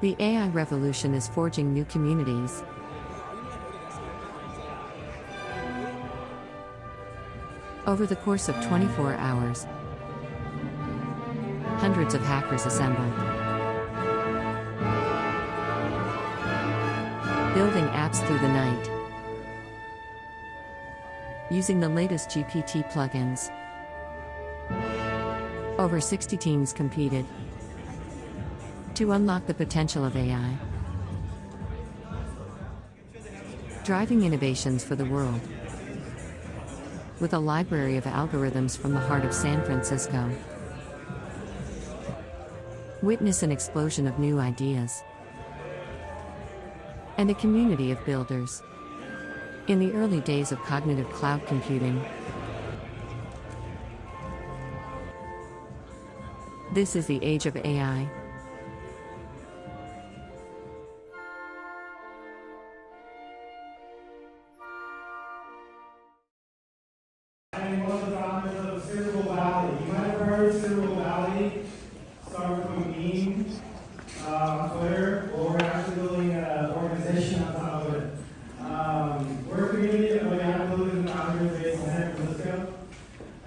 The AI revolution is forging new communities. Over the course of 24 hours, hundreds of hackers assembled, building apps through the night, using the latest GPT plugins. Over 60 teams competed to unlock the potential of AI, driving innovations for the world. With a library of algorithms from the heart of San Francisco, witness an explosion of new ideas and a community of builders. In the early days of cognitive cloud computing, this is the age of AI. I'm one of the founders of Cerebral Valley. You might have heard of Cerebral Valley, started from a meme on Twitter, or we're actually building an organization on top of it. We're a community of AI builders and founders based in San Francisco,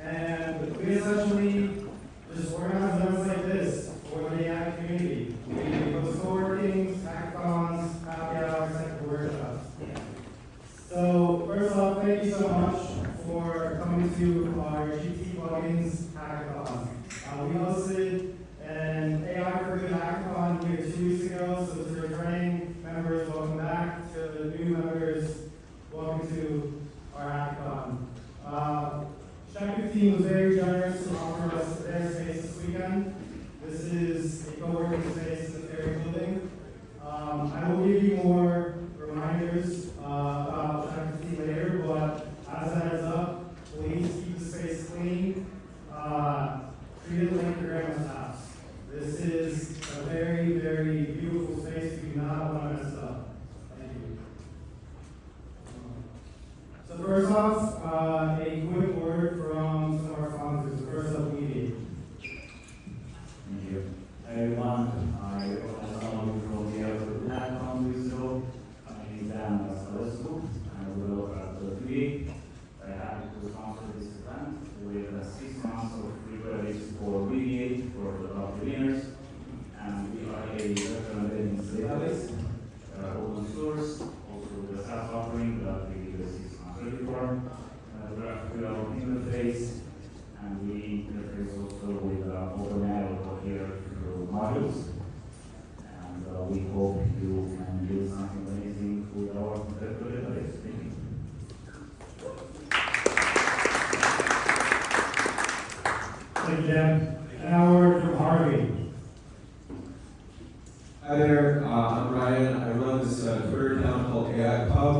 and we essentially just organize events like this for the AI community. We host co-workings, hackathons, happy hours, technical workshops. So first off, thank you so much for coming to our GPT plugins hackathon. We hosted an AI for Good hackathon here 2 weeks ago, so to returning members, welcome back. To the new members, welcome to our hackathon. Shaq team was very generous to offer us their space this weekend. This is a co-working space that they're building. I will give you more reminders about Shaq team later, but as a heads up, please keep the space clean. Treat it like your grandma's house. This is a very, very beautiful space. We do not want to mess it up. Thank you. So first off, a quick word from some of our sponsors. First up, Media. Thank you. Hey everyone, I as someone who from the Hackathon weeks ago, my name is Dan Salesco, and we work at the free. Very happy to sponsor this event with 6 months of free credits for Mediate for the top winners, and we are a recommended database, open source, also with a SaaS offering that we give a 6 months ready for, graphical interface, and we interface also with OpenAI over here through modules, and we hope you can do something amazing with our database. Thank you. Thank you, Dan. And now a word from Harvey. Hi there, I'm Ryan. I run this Twitter account called AI Pub.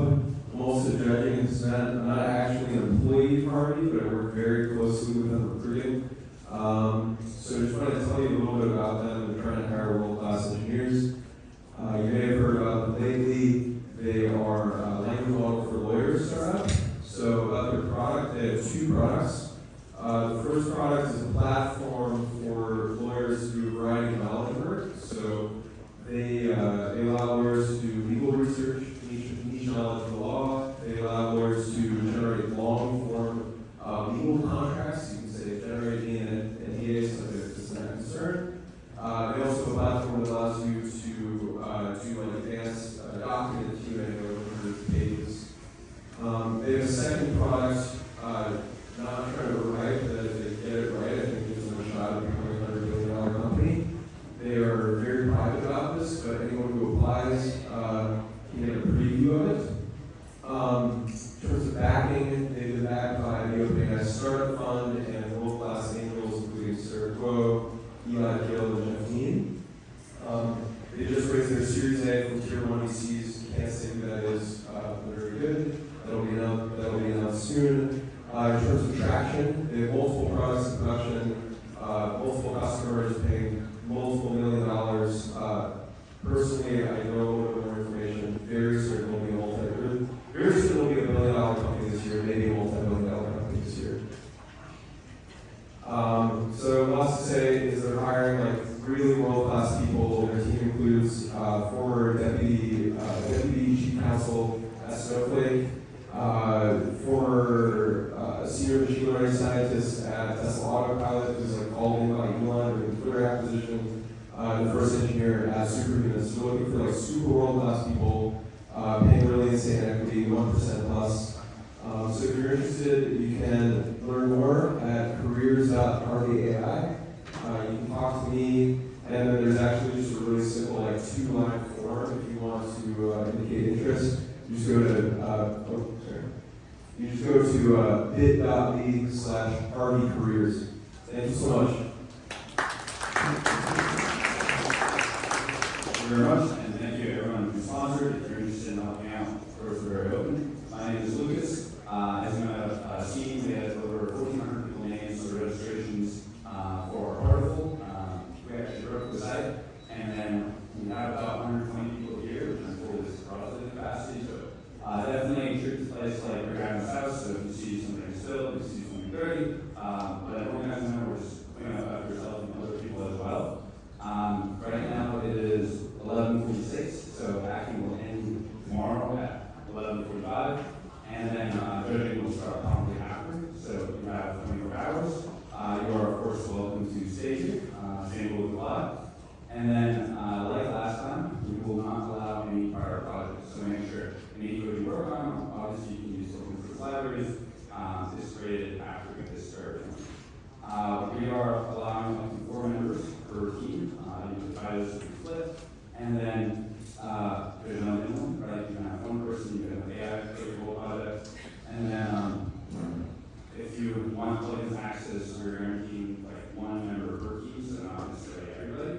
I'm also judging this event. I'm not actually an employee of Harvey, but I work very closely with them recruiting. So just wanted to tell you a little bit about them. They're trying to hire world-class engineers. You may have heard about them lately. They are a language model for lawyers startup. So about their product, they have 2 products. The first product is a platform for lawyers to do a variety of knowledge work. So they allow lawyers to do legal research, niche knowledge of the law. They allow lawyers to generate long-form legal contracts. You can say generating an NDA subject to that concern. They also have a platform that allows you to do an advanced document Q&A over hundreds of pages. They have a second product. Not trying to write that they get it right. I think gives them a shot at becoming a $100 billion company. They are very private about this, but anyone who applies can get a preview of it. In terms of backing, they've been backed by the OpenAI Startup Fund and world-class angels, including Cerebral, Eli Gill, and Jeff Dean. They just raised their Series A from Tier 1 VCs. Can't say that So looking for like super world-class people, paying really insane equity, 1% plus. So if you're interested, you can learn more at careers.harvey.ai. You can talk to me, and then there's actually just a really simple like 2-line form if you want to indicate interest. You just go to bit.ly/harveycareers. Thank you so much. Thank you very much, and thank you everyone who sponsored. If you're interested in helping out, doors are very open. My name is Lucas. As you might have seen, we had over 1,400 people names for registrations for our article. We actually wrote the site, and then we have about 120 people here, which I'm told is positive capacity. So definitely treat this place like your grandma's house. So if you see something spilled, if you see something dirty, but organizing members clean up after yourself and other people as well. Right now it is 11:46, so hacking will end tomorrow at 11:45, and then judging will start promptly after. So you have 24 hours. You are of course welcome to stay here. Same will apply. And then, like last time, we will not allow any prior projects. So make sure any code you work on, obviously you can use open source libraries, is created after we get started. We are allowing up to 4 members per team. You can try this to be split. And then there's no minimum, right? You can have 1 person, you can have AI for your whole project. And then if you want plugins access, we're guaranteeing like 1 member per team, so not necessarily everybody.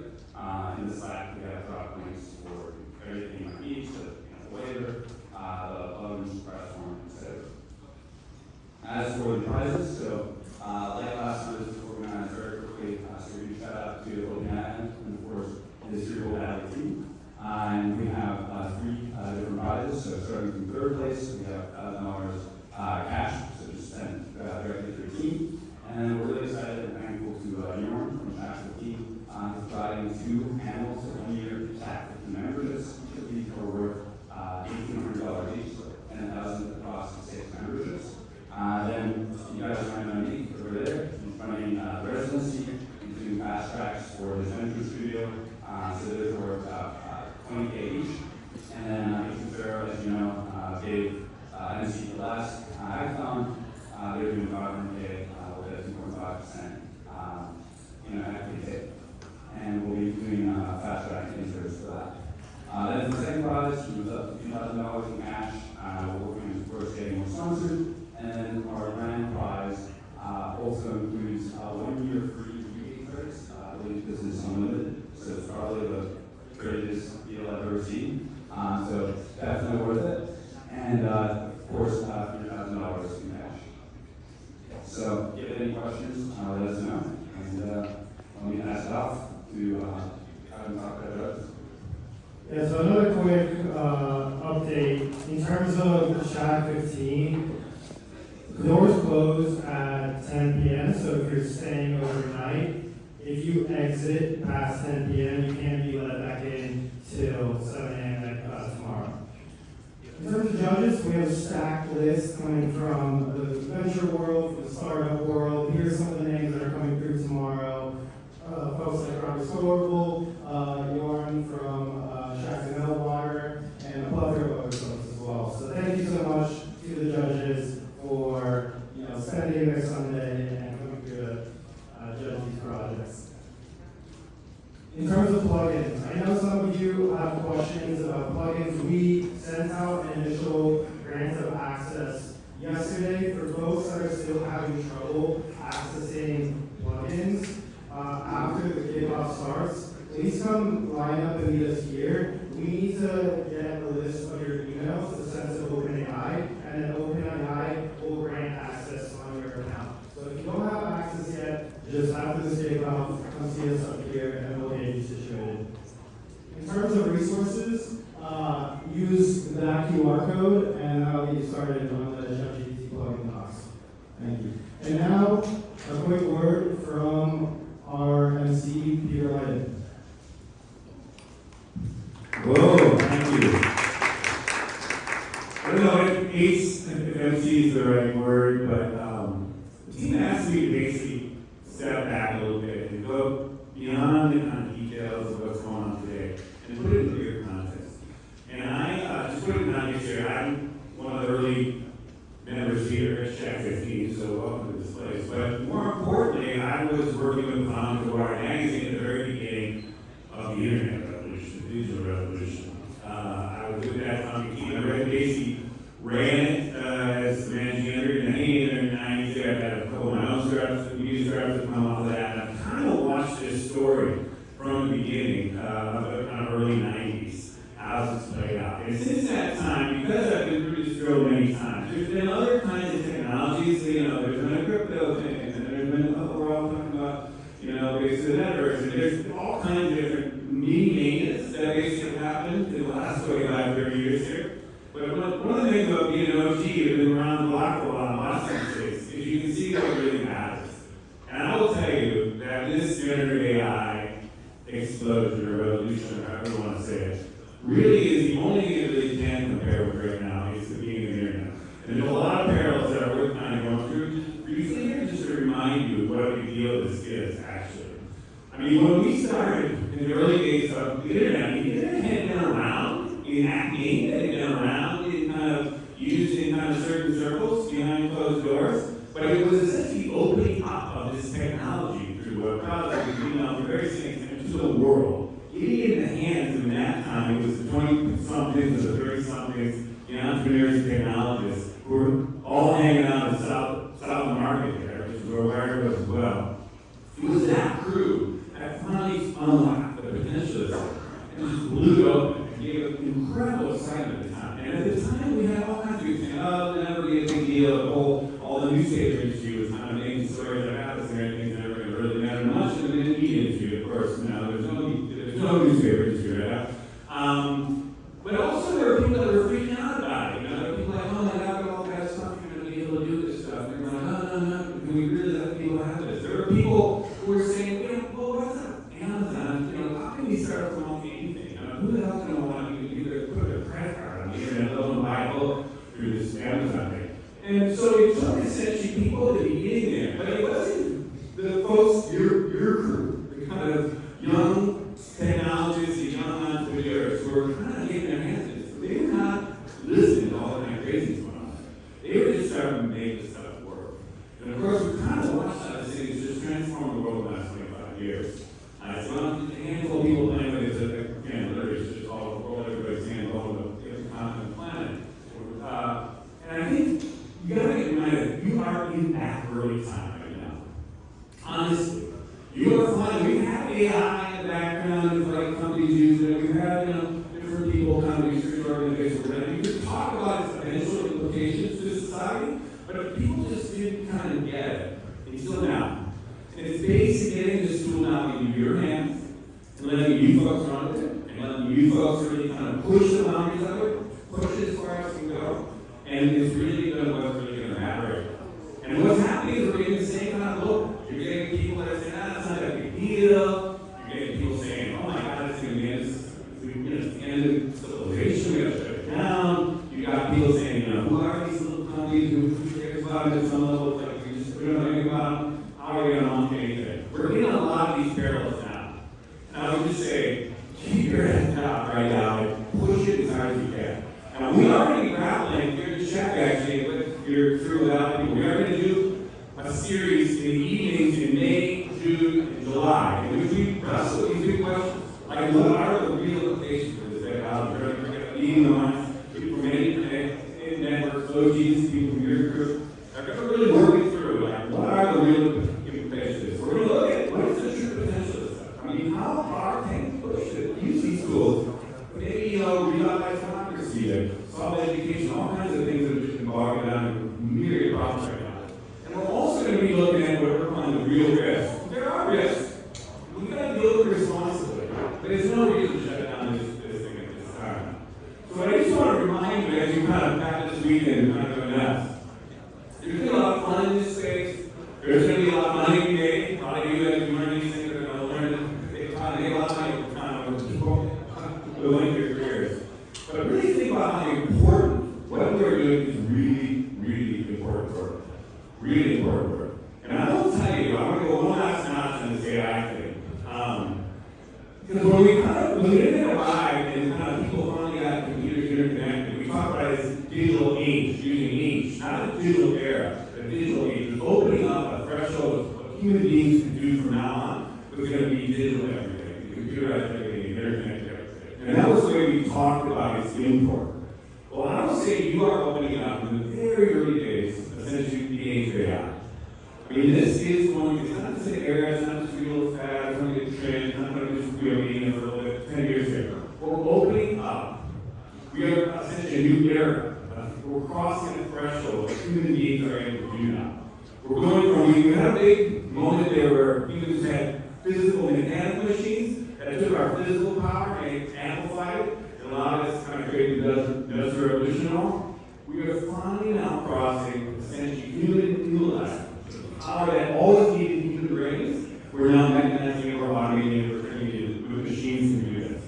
In the Slack, we have drop links for everything you need, so the waiver, the plugins, press form, etc. As for the prizes, so like last time, this was organized very quickly, so we shout out to OpenAI and of course the Cerebral team. And we have 3 different prizes, so starting from 3rd place, we have $1,000 cash, so just send directly to your team. And we're really excited and thankful to Yorn from the National Team providing 2 panels of 1-year TAC memberships. These are worth $1,800 each, and $1,000 across 6 memberships. Then you guys are running on me over there. He's running residency, including fast tracks for his venture studio. So those are worth about $20K each. And then as you know, gave MC the last hackathon. They're doing $500K with a 2.5% equity hit. And we'll be doing fast track interest for that. Then for the second prize, we was up to $2,000 in cash. We're working on, of course, getting more sponsored. And then our grand prize also includes 1 year free rebate credits. I believe this is unlimited, so it's probably the greatest deal I've ever seen. So definitely worth it. And of course, $3,000 in cash. So if you have any questions, let us know. And let me pass it off to Kevin talk about it. Yeah, so another quick update. In terms of Chat 15, doors close at 10 p.m., so if you're staying overnight, if you exit past 10 p.m., you can't be let back in till 7 a.m. tomorrow. In terms of judges, we have a stacked list coming from the venture world, from the startup world. Here's some of the names that are coming through tomorrow. Folks like Robert Cerebral, Yorn from Shack Water, and a plethora of other folks as well. So thank you so much to the judges for spending their Sunday and coming through to judge these projects. In terms of plugins, I know some of you have questions about plugins. We sent out an initial grant of access yesterday for folks that are still having trouble accessing plugins. After the kickoff starts, please come line up and meet us here. We need to get a list of your emails to send to OpenAI, and then OpenAI will grant access on your account. So if you don't have access yet, just after this kickoff, come see us up here and we'll get you situated. In terms of resources, use that QR code and that'll get you started on the ChatGPT plugin docs. Thank you. And now, a quick word from our MC, Peter Lyden. Whoa, thank you. I don't know if MC is the right word, but the team asked me to basically step back a little bit and go beyond the kind of details of what's going on today and put it in here. I'm one of the early members here at Shack 15, so welcome to this place. But more importantly, I was working with Founders of Wired Magazine at the very beginning of the internet revolution, the digital revolution. I was with that company team. I basically ran it as the managing editor in the 80s and 90s. I had a couple of my own startups, new startups that come off of that. And I kind of watched this story from the beginning of the kind of early 90s. How it's played out. And since that time, because I've been through this drill many times, there's been other kinds of technologies. There's been a crypto thing, and there's been a couple we're all talking about, basically the metaverse, and there's all kinds of different mini-manias that basically have happened in the last 25, 30 years here. But one of the things about being an OG, who's been around the block for a while, lots of things, is you can see what really matters. And I will tell you that this generative AI explosion or revolution, or however you want to say it, really is the only thing that really can compare with right now is the being of the internet. And there's a lot of parallels that are worth kind of going through. Briefly here, just to remind you what a big deal this is, actually. I mean, when we started in the early days of the internet, the internet had been around in academia, it had been around in kind of used in kind of certain circles behind closed doors, but it was essentially opening up of this technology through web browsers, the various things to the world. Getting in the hands in that time, it was the 20-somethings or the 30-somethings, entrepreneurs and technologists who were all hanging out in the south of the market there, which is where Wired was as well. It was that crew that finally unlocked the potential of it and just blew it open and gave it incredible excitement at the time. And at the time, we had all kinds of people saying, oh, it'll never be a big deal. All the newspaper industry was kind of making stories that happened and everything's never going to really matter much. And the media industry, of course, there's no newspaper industry right now. But also there were people that were freaking out about it. There were people like, oh my God, all that stuff, you're going to be able to do this stuff. And they're like, no, can we really let people have this? There were people who were saying, well, what's up? Amazon, how can we start from off anything? Who the hell's going to want to either put a credit card on the internet, let them buy a book through this Amazon thing? And so it took essentially people at the beginning there, but it wasn't the folks, your crew, the kind of young technologists, the young entrepreneurs who were kind of getting their hands in this. They were not listening to all the kind of craziness going on. They were just starting to make this stuff work. And of course, we kind of watched how this thing has just transformed the world in the last 25 years. It's not a handful of people playing with it, again, literally it's just all the world, everybody's hands all over the continent, planet. And I think you gotta get reminded, you are in that early time right now. Honestly. You are fine. We've had AI in the background, like companies use it. We've had, different people, kind of research organizations. You could talk about its potential implications to society, but people just didn't kind of get it until now. And it's basically getting this tool now into your hands and letting you folks run with it, and letting you folks really kind of push the boundaries of it, push it as far as it can go, and it's really going to what's really going to happen. And what's happening is we're getting the same kind of look. You're getting people that are saying, it's not a big deal. You're getting people saying, oh my God, it's going to be the end of civilization, we got to shut it down. You got people saying, who are these little companies who cares about it at some level? Like, we don't know anything about them. How are we going to launch anything? We're getting a lot of these parallels now. And I would just say, keep your head down right now and push it as hard as you can. And we are going to be grappling here to check actually with your crew without people. We are going to do a series in the evenings in May, June, and July, in which we wrestle these big questions. Like, what are the real implications of this technology? We're going to be the ones, people from any networks, OGs, people from your group, are going to really work it through. Like, what are the real implications of this? We're going to look at what is the true potential of this stuff. I mean, how far can we push it? Use these tools. Maybe, realize democracy, solve education, all kinds of things that have just been bogged down in myriad problems right now. And we're also going to be looking at what we're calling the real risks. There are risks. We've got to deal with it responsibly. But there's no reason to shut down this thing at this time. So I just want to remind you, as you kind of back this weekend kind of doing that, there's going to be a lot of fun in this space. There's going to be a lot of money to be made. A lot of you guys are learning these things are going to learn it. They make a lot of money over time with people who link their careers. But really think about how important what we're doing is really, really important work. Really important work. And I will tell you, I'm going to go one last notch on this AI thing. Because when we internet arrived and kind of people finally got computers interconnected, we talked democratized digital age, using age, not a digital era, a digital age, is opening up a threshold of what human beings can do from now on. It's going to be digital everything, computerized everything, interconnected everything. And that was the way we talked about its import. Well, I would say you are opening up in the very early days, essentially the age of AI. I mean, this is going to, it's not just an era, it's not just a real fad, it's going to get trend, it's not going to just be a little bit 10 years ago. We're opening up. We are essentially a new era. We're crossing a threshold that human beings are able to do now. We're going from, we had a big moment there where humans had physical and mechanical machines that took our physical power and amplified it and allowed us to kind of create the industrial revolution and all. We are finally now crossing essentially human intellect. Power that always needed human brains, we're now mechanizing it, we're automating it, we're turning it with machines to do this.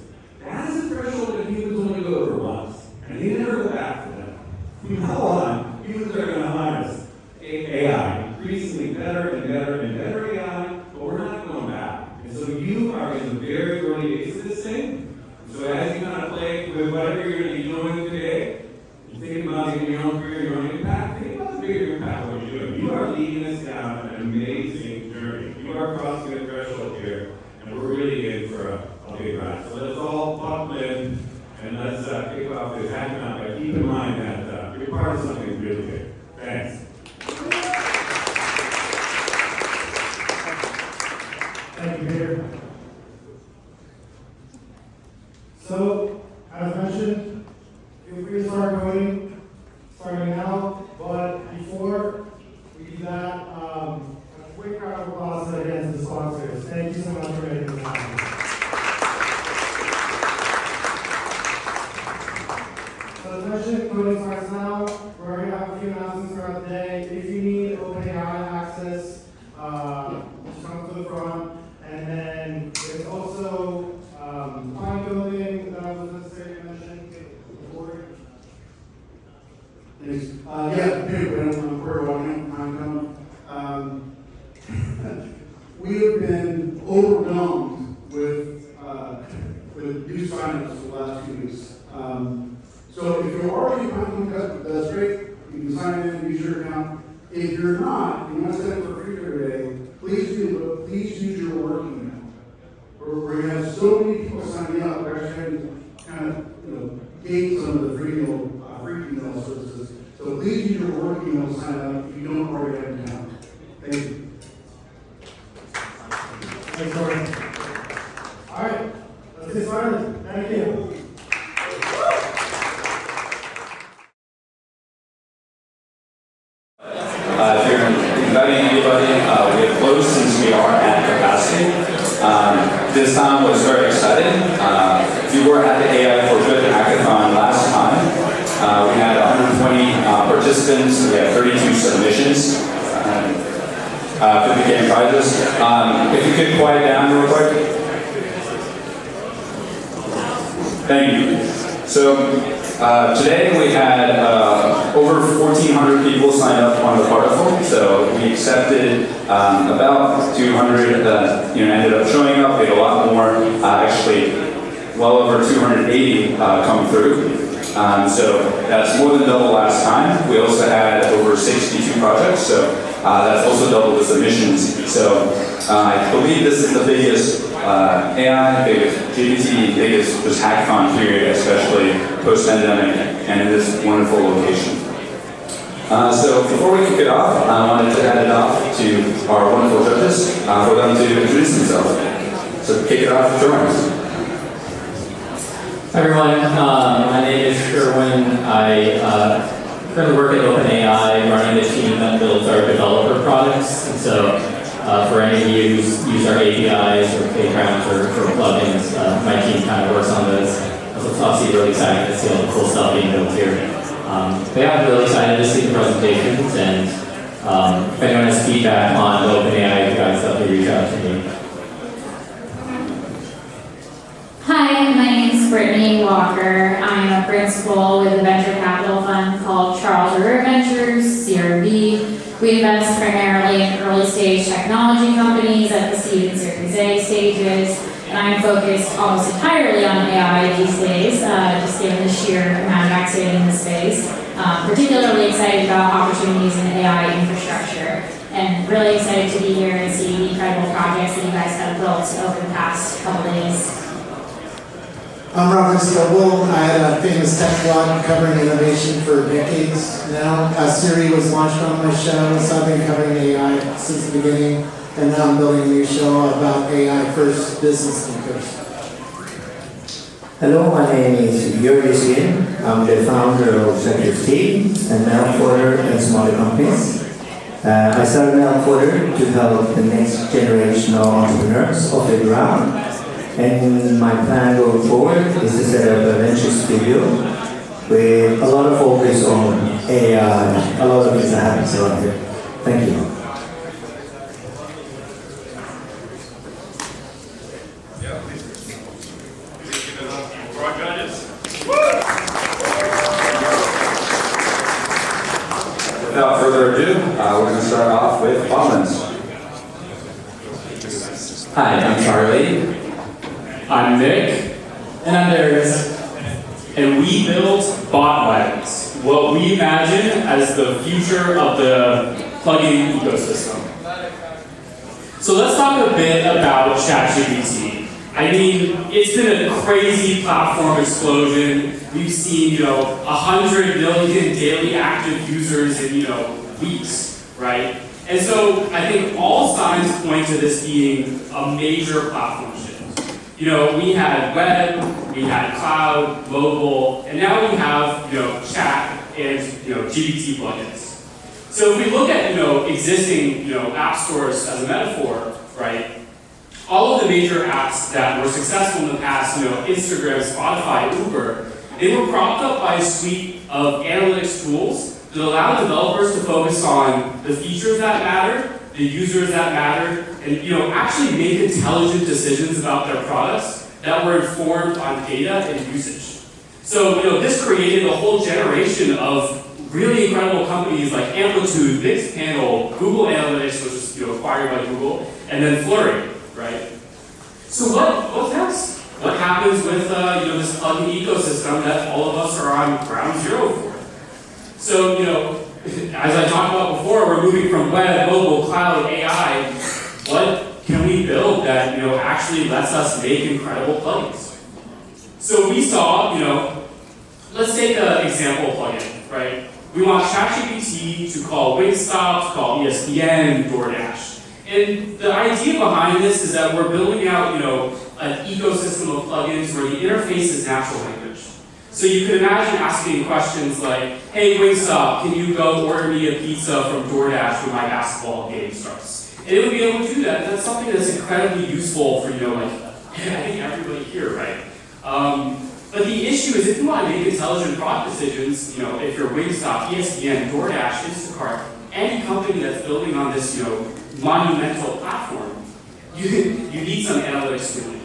That is a threshold that humans only go over once, and they never go back to that. From now on, humans are going to harness AI, increasingly better and better and better AI, but we're not going back. And so you are in the very early days of this thing. So as you kind of play with whatever you're going to be doing today, you think about your own career, your own impact, think about the bigger impact of what you're doing. You are leading us down an amazing journey. You are crossing a threshold here, and we're really in for a big ride. So let's all buckle in, and let's kick off this hackathon. But keep in mind that you're part of something really big. Thanks. Thank you, Peter. So, as mentioned, feel free to start coding, starting now. But before we do that, a quick round of applause again to the sponsors. Thank you so much for making this happen. So, as mentioned, coding starts now. We're going to have a few announcements throughout the day. If you need OpenAI access, just come to the front. And then there's also fine building that was necessary to mention. Thanks. Anyway, I'm Corey Walking. We have been overwhelmed with new signups for the last 2 weeks. So if you're already a Content customer, that's great. You can sign in and use your account. If you're not, you want to set up for free today, please do, but please use your work email. We're going to have so many people signing up, we're actually having to kind of gate some of the free email services. So please use your work email to sign up if you don't already have an account. Thank you. Thanks, Corey. All right, let's get started. Thank you. If you're inviting anybody, we have closed since we are at capacity. This time was very exciting. If you were at the AI for Good Hackathon last time, we had 120 participants, we had 32 submissions, 50 game prizes. If you could quiet down real quick. Thank you. So today we had over 1,400 people sign up on the particle. So we accepted about 200 that ended up showing up. We had a lot more, actually well over 280 come through. So that's more than double last time. We also had over 62 projects. So that's also double the submissions. So I believe this is the biggest AI, biggest GPT, biggest just hackathon period, especially post-pandemic, and in this wonderful location. So before we kick it off, I wanted to hand it off to our wonderful judges for them to introduce themselves. So kick it off, Jordan. Hi everyone, my name is Sherwin. I currently work at OpenAI, running the team that builds our developer products. And so for any of you who use our APIs or playgrounds or plugins, my team kind of works on those. It's obviously really exciting to see all the cool stuff being built here. But yeah, I'm really excited to see the presentations, and if anyone has feedback on OpenAI, you guys definitely reach out to me. Hi, my name is Brittany Walker. I'm a principal with a venture capital fund called Charles River Ventures, CRV. We invest primarily in early stage technology companies at the seed and Series A stages. And I'm focused almost entirely on AI these days, just given the sheer amount of activity in the space. Particularly excited about opportunities in AI infrastructure, and really excited to be here and see the incredible projects that you guys have built over the past couple days. I'm Robert Scoble. I had a famous tech blog covering innovation for decades now. Siri was launched on my show, so I've been covering AI since the beginning, and now I'm building a new show about AI first business thinkers. Hello, my name is Yuri Shin. I'm the founder of GPT and Meltwater and some other companies. I started Meltwater to help the next generation of entrepreneurs off the ground. And my plan going forward is to set up a venture studio with a lot of focus on AI, a lot of things that happens around here. Thank you. Without further ado, we're going to start off with Bobbins. Hi, I'm Charlie. I'm Nick. And I'm Darius. And we built bot wagons, what we imagine as the future of the plugin ecosystem. So let's talk a bit about ChatGPT. I mean, it's been a crazy platform explosion. We've seen, 100 million daily active users in, weeks, right? And so I think all signs point to this being a major platform shift. We had web, we had cloud, mobile, and now we have, chat and, GPT plugins. So if we look at, existing, app stores as a metaphor, right? All of the major apps that were successful in the past, Instagram, Spotify, Uber, they were propped up by a suite of analytics tools that allow developers to focus on the features that matter, the users that matter, and actually make intelligent decisions about their products that were informed on data and usage. So this created a whole generation of really incredible companies like Amplitude, Mixpanel, Google Analytics, which was acquired by Google, and then Flurry, right? So what's next? What happens with this plugin ecosystem that all of us are on ground zero for? So as I talked about before, we're moving from web, mobile, cloud, AI. What can we build that actually lets us make incredible plugins? So we saw, let's take an example plugin, right? We want ChatGPT to call Wingstop, to call ESPN, DoorDash. And the idea behind this is that we're building out, an ecosystem of plugins where the interface is natural language. So you could imagine asking questions like, hey Wingstop, can you go order me a pizza from DoorDash when my basketball game starts? And it would be able to do that. That's something that's incredibly useful for, I think everybody here, right? But the issue is if you want to make intelligent product decisions, if you're Wingstop, ESPN, DoorDash, Instacart, any company that's building on this, monumental platform, you need some analytics tooling.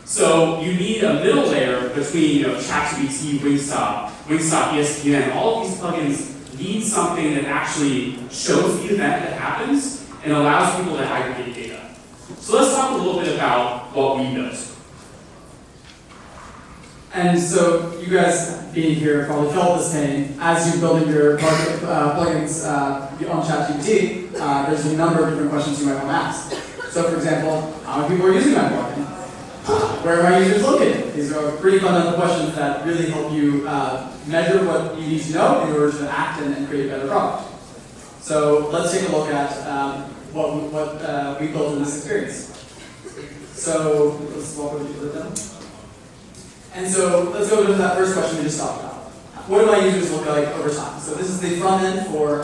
So you need a middle layer between ChatGPT, Wingstop, ESPN. All of these plugins need something that actually shows the event that happens and allows people to aggregate data. So let's talk a little bit about what we built. And so you guys being here probably felt this pain as you're building your plugins on ChatGPT. There's a number of different questions you might want to ask. So for example, how many people are using my plugin? Where are my users located? These are pretty fundamental questions that really help you measure what you need to know in order to act and create a better product. So let's take a look at what we built in this experience. So let's walk over to the demo. And so let's go to that first question we just talked about. What do my users look like over time? So this is the front end for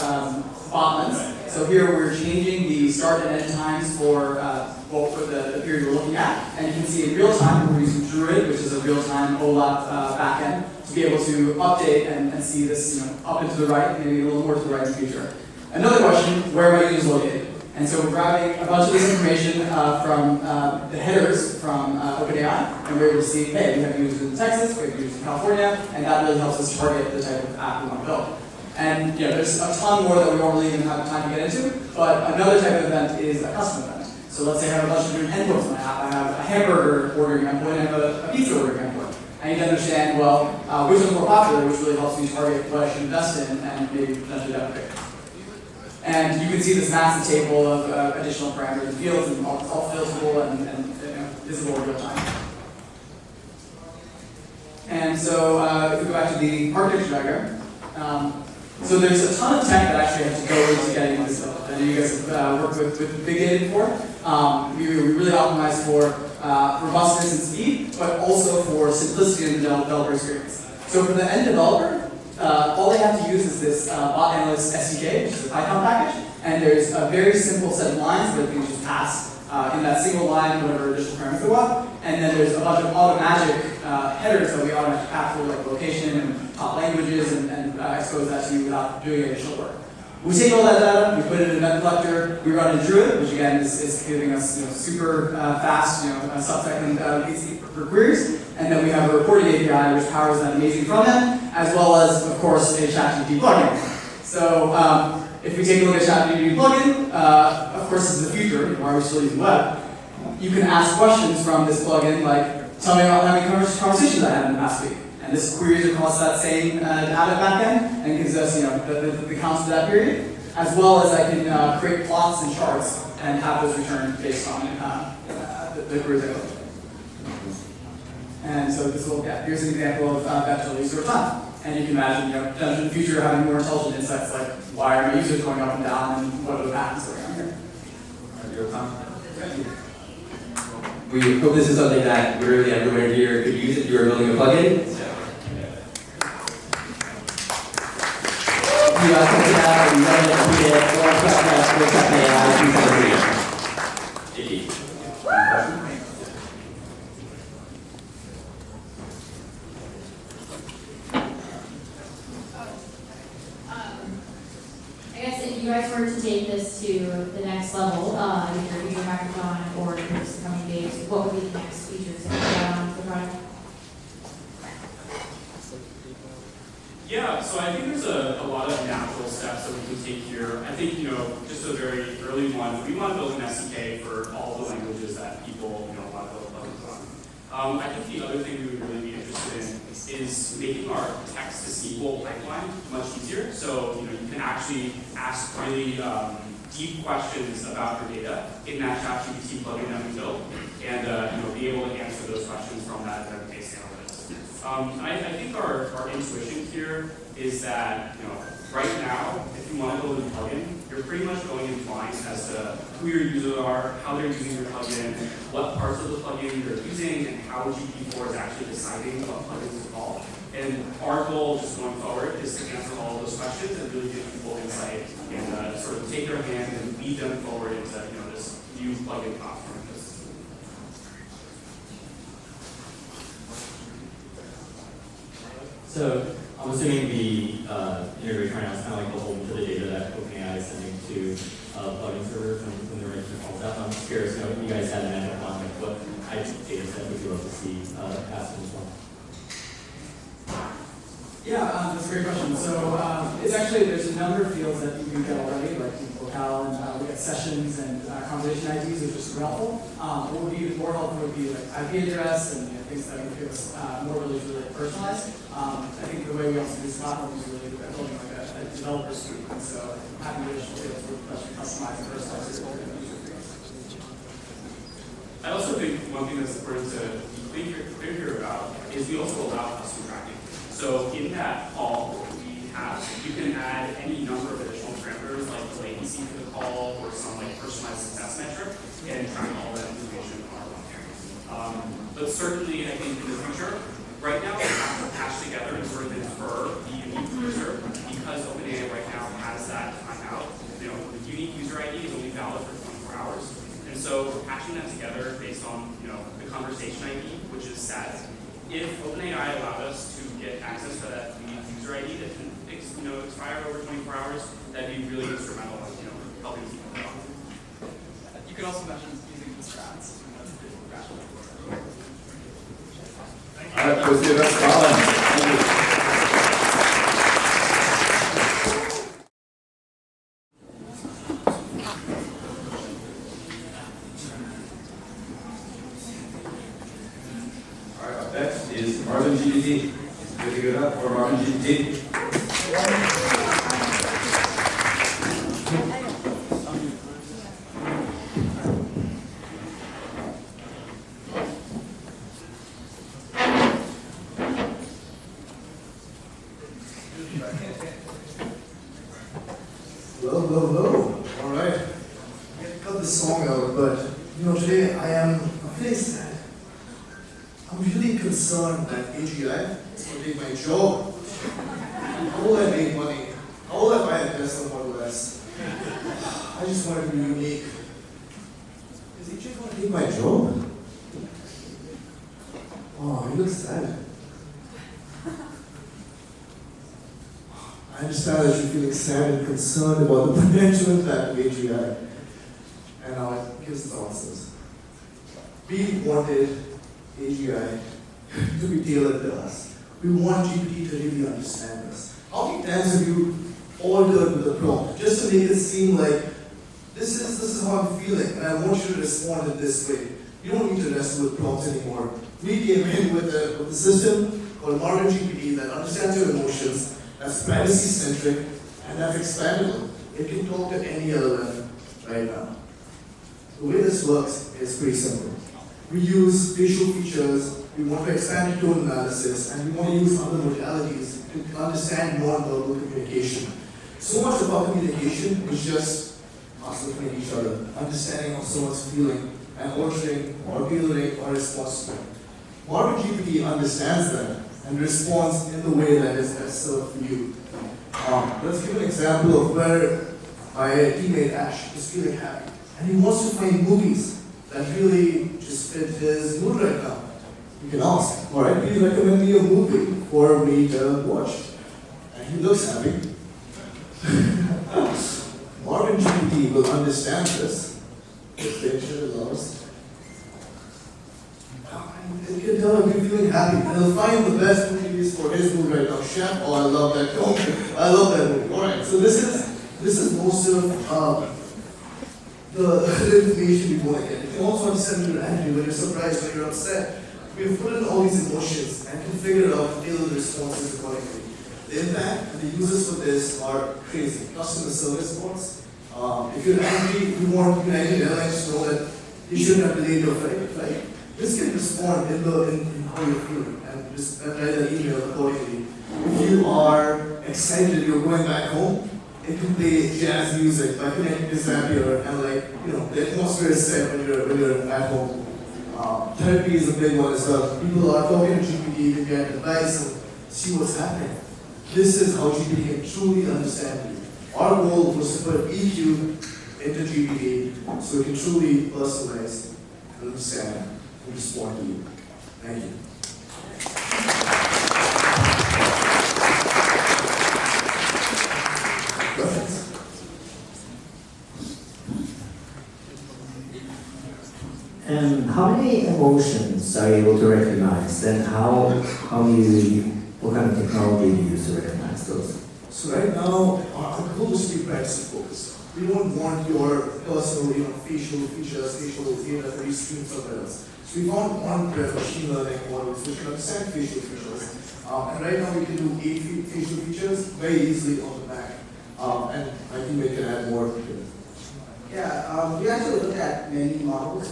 botlets. So here we're changing the start and end times for the period we're looking at. And you can see in real time we're using Druid, which is a real-time OLAP backend, to be able to update and see this up and to the right, maybe a little more to the right in the future. Another question, where are my users located? And so we're grabbing a bunch of this information from the headers from OpenAI, and we're able to see, hey, we have users in Texas, we have users in California, and that really helps us target the type of app we want to build. And there's a ton more that we don't really even have time to get into, but another type of event is a custom event. So let's say I have a bunch of different endpoints on my app. I have a hamburger ordering endpoint, I have a pizza ordering endpoint. I need to understand, well, which is more popular, which really helps me target what I should invest in and maybe potentially deprecate. And you can see this massive table of additional parameters and fields, and all filterable and visible in real time. And so if we go back to the architecture diagram, so there's a ton of tech that actually has to go into getting this built. I know you guys have worked with big data before. We really optimize for robustness and speed, but also for simplicity in the developer experience. So for the end developer, all they have to use is this bot analyst SDK, which is a Python package, and there's a very simple set of lines where they can just pass in that single line whatever additional parameters they want, and then there's a bunch of automatic headers that we automatically pass for, like location and top languages, and expose that to you without doing additional work. We take all that data, we put it in an event collector, we run a Druid, which again is giving us super fast sub-second for queries, and then we have a reporting API which powers that amazing front end, as well as, of course, a ChatGPT plugin. So if we take a look at ChatGPT plugin, of course this is the future, why we're still using web. You can ask questions from this plugin, like, tell me about how many conversations I had in the past week. And this queries across that same data backend and gives us the counts for that period, as well as I can create plots and charts and have those returned based on the queries I go. And so this will, here's an example of that release over time. And you can imagine, in the future having more intelligent insights like why are my users going up and down and what are the patterns going on here. We hope this is something that literally everyone here could use if you were building a plugin. If you check it out and run it, read it, or check AI, please feel free. Thank you. I guess if you guys were to take this to the next level, either your hackathon or in the coming days, what would be the next features that you add on to the product? Yeah, so I think there's a lot of natural steps that we can take here. I think, just a very early one, we want to build an SDK for all the languages that people, want to build plugins on. I think the other thing we would really be interested in is making our text to SQL pipeline much easier. So, you can actually ask really deep questions about your data in that ChatGPT plugin that we built, and be able to answer those questions from that database analytics. I think our intuition here is that right now, if you want to build a plugin, you're pretty much going in blind as to who your users are, how they're using your plugin, what parts of the plugin you're using, and how GPT-4 is actually deciding what plugins to call. And our goal, just going forward, is to answer all of those questions and really give people insight and sort of take their hand and lead them forward into this new plugin platform. So I'm assuming the integration right now is kind of like beholden to the data that OpenAI is sending to plugin servers when they're making calls out. I'm just curious, if you guys had an Hackathon, like what type of data set would you love to see passed as well? Yeah, that's a great question. So it's actually, there's a number of fields that you can get already, like locale, and we got sessions and conversation IDs, which is super helpful. What would be more helpful would be like IP address and things that would give us more really personalized. I think the way we also do this platform is really building like a developer suite, and so having additional fields for customize and personalize your user experience. I also think one thing that's important to be clear here about is we also allow custom tracking. So in that call we have, you can add any number of additional parameters like the latency for the call or some like personalized success metric and track all that information on our platform. But certainly I think in the future, right now we have to patch together and sort of infer the unique user because OpenAI right now has that timeout. The unique user ID is only valid for 24 hours. And so we're patching that together based on the conversation ID, which is set. If OpenAI allowed us to get access to that unique user ID that can expire over 24 hours, that'd be really instrumental in helping keep it on. You could also mention using the strats. That's a pretty rational. All right, let's give us Colin. Thank you. GPT. Give it up for Marvin GPT. Hello. All right. I cut the song out, but today I'm feeling sad. I'm really concerned that AGI is going to take my job. How will I make money? How will I buy a Tesla Model S? I just want to be unique. Is AGI going to take my job? Oh, he looks sad. I understand that you're feeling sad and concerned about the potential impact of AGI. And now here's the answers. We wanted AGI to be tailored to us. We want GPT to really understand us. How many times have you altered with the prompt just to make it seem like this is how I'm feeling and I want you to respond in this way? You don't need to wrestle with prompts anymore. We came in with a system called Marvin GPT that understands your emotions, that's privacy-centric, and that's expandable. It can talk to any LLM right now. The way this works is pretty simple. We use facial features, we want to expand tone analysis, and we want to use other modalities to understand non-verbal communication. So much of our communication is just us looking at each other, understanding how someone's feeling, and altering or tailoring our response to them. Marvin GPT understands that and responds in the way that is best served for you. Let's give an example of where my teammate Ash is feeling happy. And he wants to find movies that really just fit his mood right now. You can ask, all right, please recommend me a movie for me to watch. And he looks happy. Marvin GPT will understand this. If they should allow us. It can tell him you're feeling happy, and he'll find the best movies for his mood right now. Chef, oh, I love that film. I love that movie. All right, so this is most of the information we want to get. You can also understand when you're angry, when you're surprised, when you're upset. We've put in all these emotions and can figure out tailored responses accordingly. The impact and the users for this are crazy. Customer service bots. If you're angry, you want United Airlines to know that you shouldn't have delayed your flight. This can respond in how you're feeling and just write an email accordingly. If you are excited, you're going back home, it can play jazz music by connecting to Zapier and the atmosphere is set when you're at home. Therapy is a big one as well. People are talking to GPT to get advice and see what's happening. This is how GPT can truly understand you. Our goal was to put EQ into GPT so it can truly personalize, understand, and respond to you. Thank you. And how many emotions are you able to recognize, and what kind of technology do you use to recognize those? So right now, our goal is to be privacy focused. We don't want your personal, facial features, facial data to be streamed somewhere else. So we found on-prem machine learning models which can understand facial features. And right now we can do 8 facial features very easily on the Mac. And I think we can add more to it. Yeah, we actually looked at many models.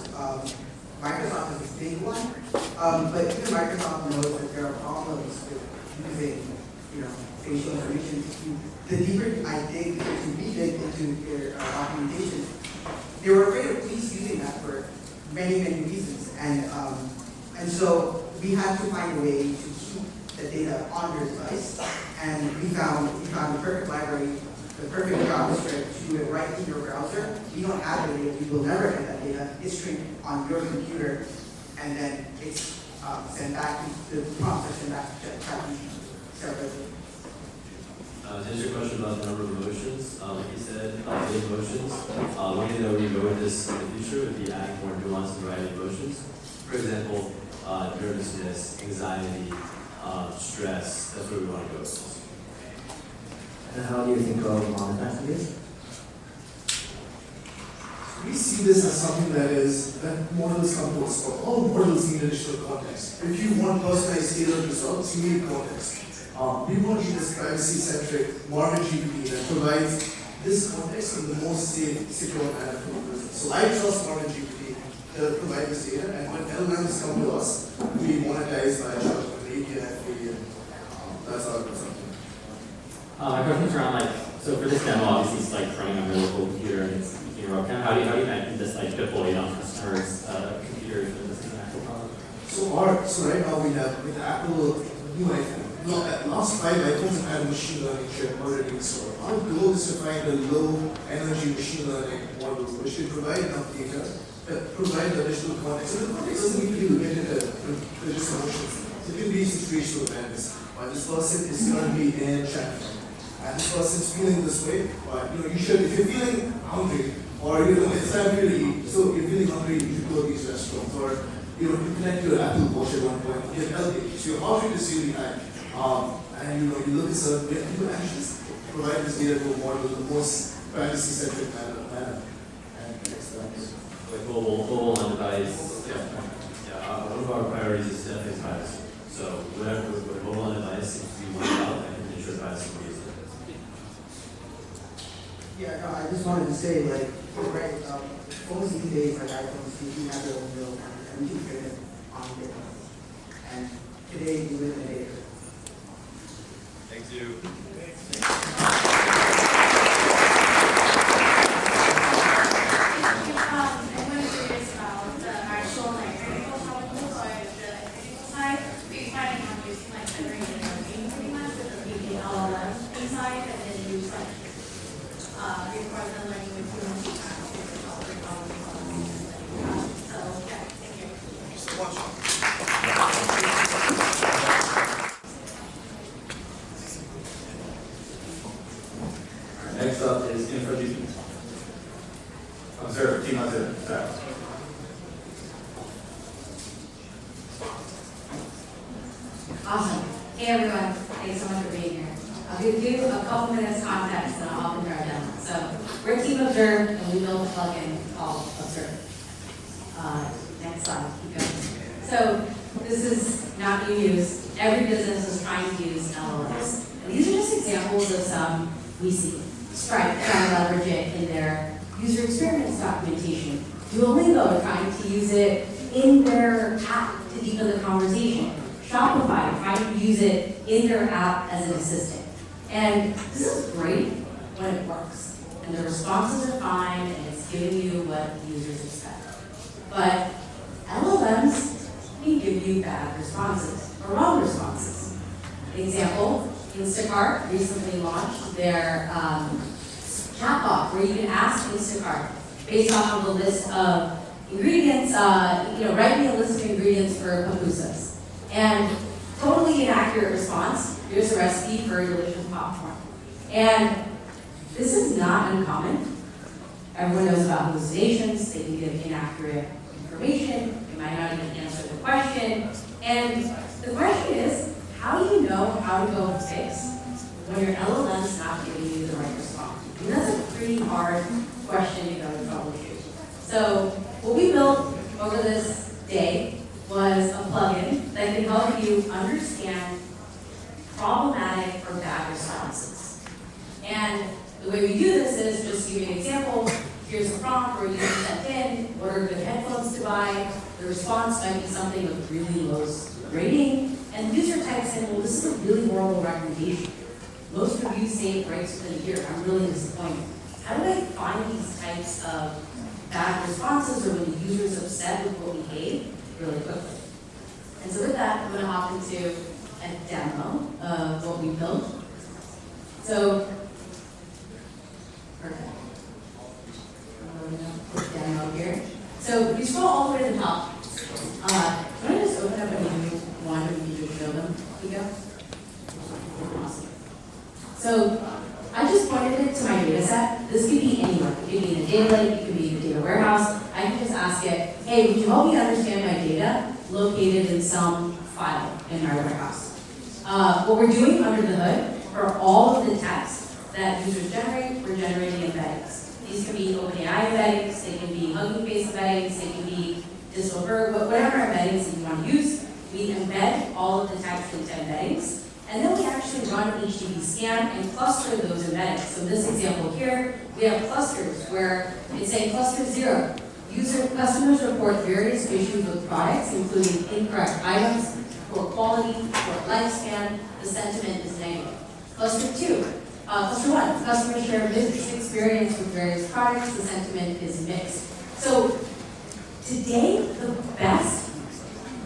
Microsoft is a big one, but even Microsoft knows that there are problems with using, facial information. The deeper I dig into their documentation, they were afraid of police using that for many reasons, and so we had to find a way to keep the data on your device, and we found the perfect library, the perfect JavaScript to do it right in your browser. We don't have the data, we will never get that data. It's streamed on your computer, and then it's sent back to the prompts are sent back to ChatGPT. To answer your question about the number of emotions, like you said, the emotions, one thing that we go with this in the future would be adding more nuance and variety of emotions. For example, nervousness, anxiety, stress, that's where we want to go with this. And how do you think of monetizing this? We we see this as something that models come to us for. All models need additional context. If you want personalized tailored results, you need context. We want to use this privacy-centric modern GPT that provides this context in the most safe, secure manner for the business. So I trust modern GPT to provide this data, and when LLMs come to us, we monetize by charging an API fee, and that's our consumption. My question's around so for this demo, obviously it's running on your local computer and it's how do you imagine this deployed on customers' computers when this is an actual product? So right now we have with Apple new iPhone. Last 5 iPhones have had a machine learning chip already installed. Our goal is to find a low energy machine learning model which can provide enough data that provide additional context. So the context doesn't need to be limited to just emotions. It can be situational awareness. Why this person is currently in China and this person's feeling this way, but you should, if you're feeling hungry or it's time for you to eat, so you're feeling hungry, you should go to these restaurants, or you connect your Apple Watch at one point, get healthy. So your heart rate is really high. And you look at certain, you actually provide this data to a model in the most privacy-centric manner. And next time. Like mobile on device. Yeah. One of our priorities is definitely privacy. So whatever mobile on device seems to be one out, I can ensure privacy for users. Yeah, no, I just wanted to say, you're right, phones these days, iPhones, you do have their own real and we can train it on data. And today, we live in a data. Thank you. Everyone is curious about the actual technical challenges or the technical side. We're planning on using every domain pretty much with the LLM inside, and then use reinforcement learning with humans to solve the problems. So yeah, thank you. Thank you so much. Next up is InfoGP. Observe, team observe, sorry. Awesome. Hey everyone, thanks so much for being here. I'll give you a couple minutes context and I'll hop into our demo. So we're Team Observe and we built a plugin called Observe. Next slide, keep going. So this is not new news. Every business is trying to use LLMs. And these are just examples of some we see. Stripe trying to leverage it in their user experience documentation. Duolingo trying to use it in their app to deepen the conversation. Shopify trying to use it in their app as an assistant. And this is great when it works. And the responses are fine and it's giving you what users expect. But LLMs can give you bad responses or wrong responses. Example, Instacart recently launched their chatbot where you can ask Instacart based off of a list of ingredients, write me a list of ingredients for pupusas. And totally inaccurate response, here's a recipe for a delicious popcorn. And this is not uncommon. Everyone knows about hallucinations, they can give inaccurate information, they might not even answer the question. And the question is, how do you know how to go fix when your LLM's not giving you the right response? And that's a pretty hard question to go to troubleshoot. So what we built over this day was a plugin that can help you understand problematic or bad responses. And the way we do this is just give you an example. Here's a prompt where you sent in, what are good headphones to buy. The response might be something with really low rating. And the user types in, well, this is a really horrible recommendation. Most reviews say it breaks within a year. I'm really disappointed. How do I find these types of bad responses or when the user's upset with what we gave really quickly? And so with that, I'm going to hop into a demo of what we built. So, perfect. Demo here. So if you scroll all the way to the top, can I just open up a new one and you just show them? Here we go. Awesome. So I just pointed it to my data set. This could be anywhere. It could be in a data lake, it could be in a data warehouse. I can just ask it, hey, would you help me understand my data located in some file in our warehouse? What we're doing under the hood for all of the text that users generate, we're generating embeddings. These These can be OpenAI embeddings, they can be Hugging Face embeddings, they can be Digital Bird, whatever embeddings that you want to use. We embed all of the text into embeddings, and then we actually run an HTTP scan and cluster those embeddings. So in this example here, we have clusters where it's saying cluster 0. Customers report various issues with products, including incorrect items, poor quality, poor lifespan. The sentiment is negative. Cluster 1, customers share mixed experience with various products. The sentiment is mixed. So today, the best,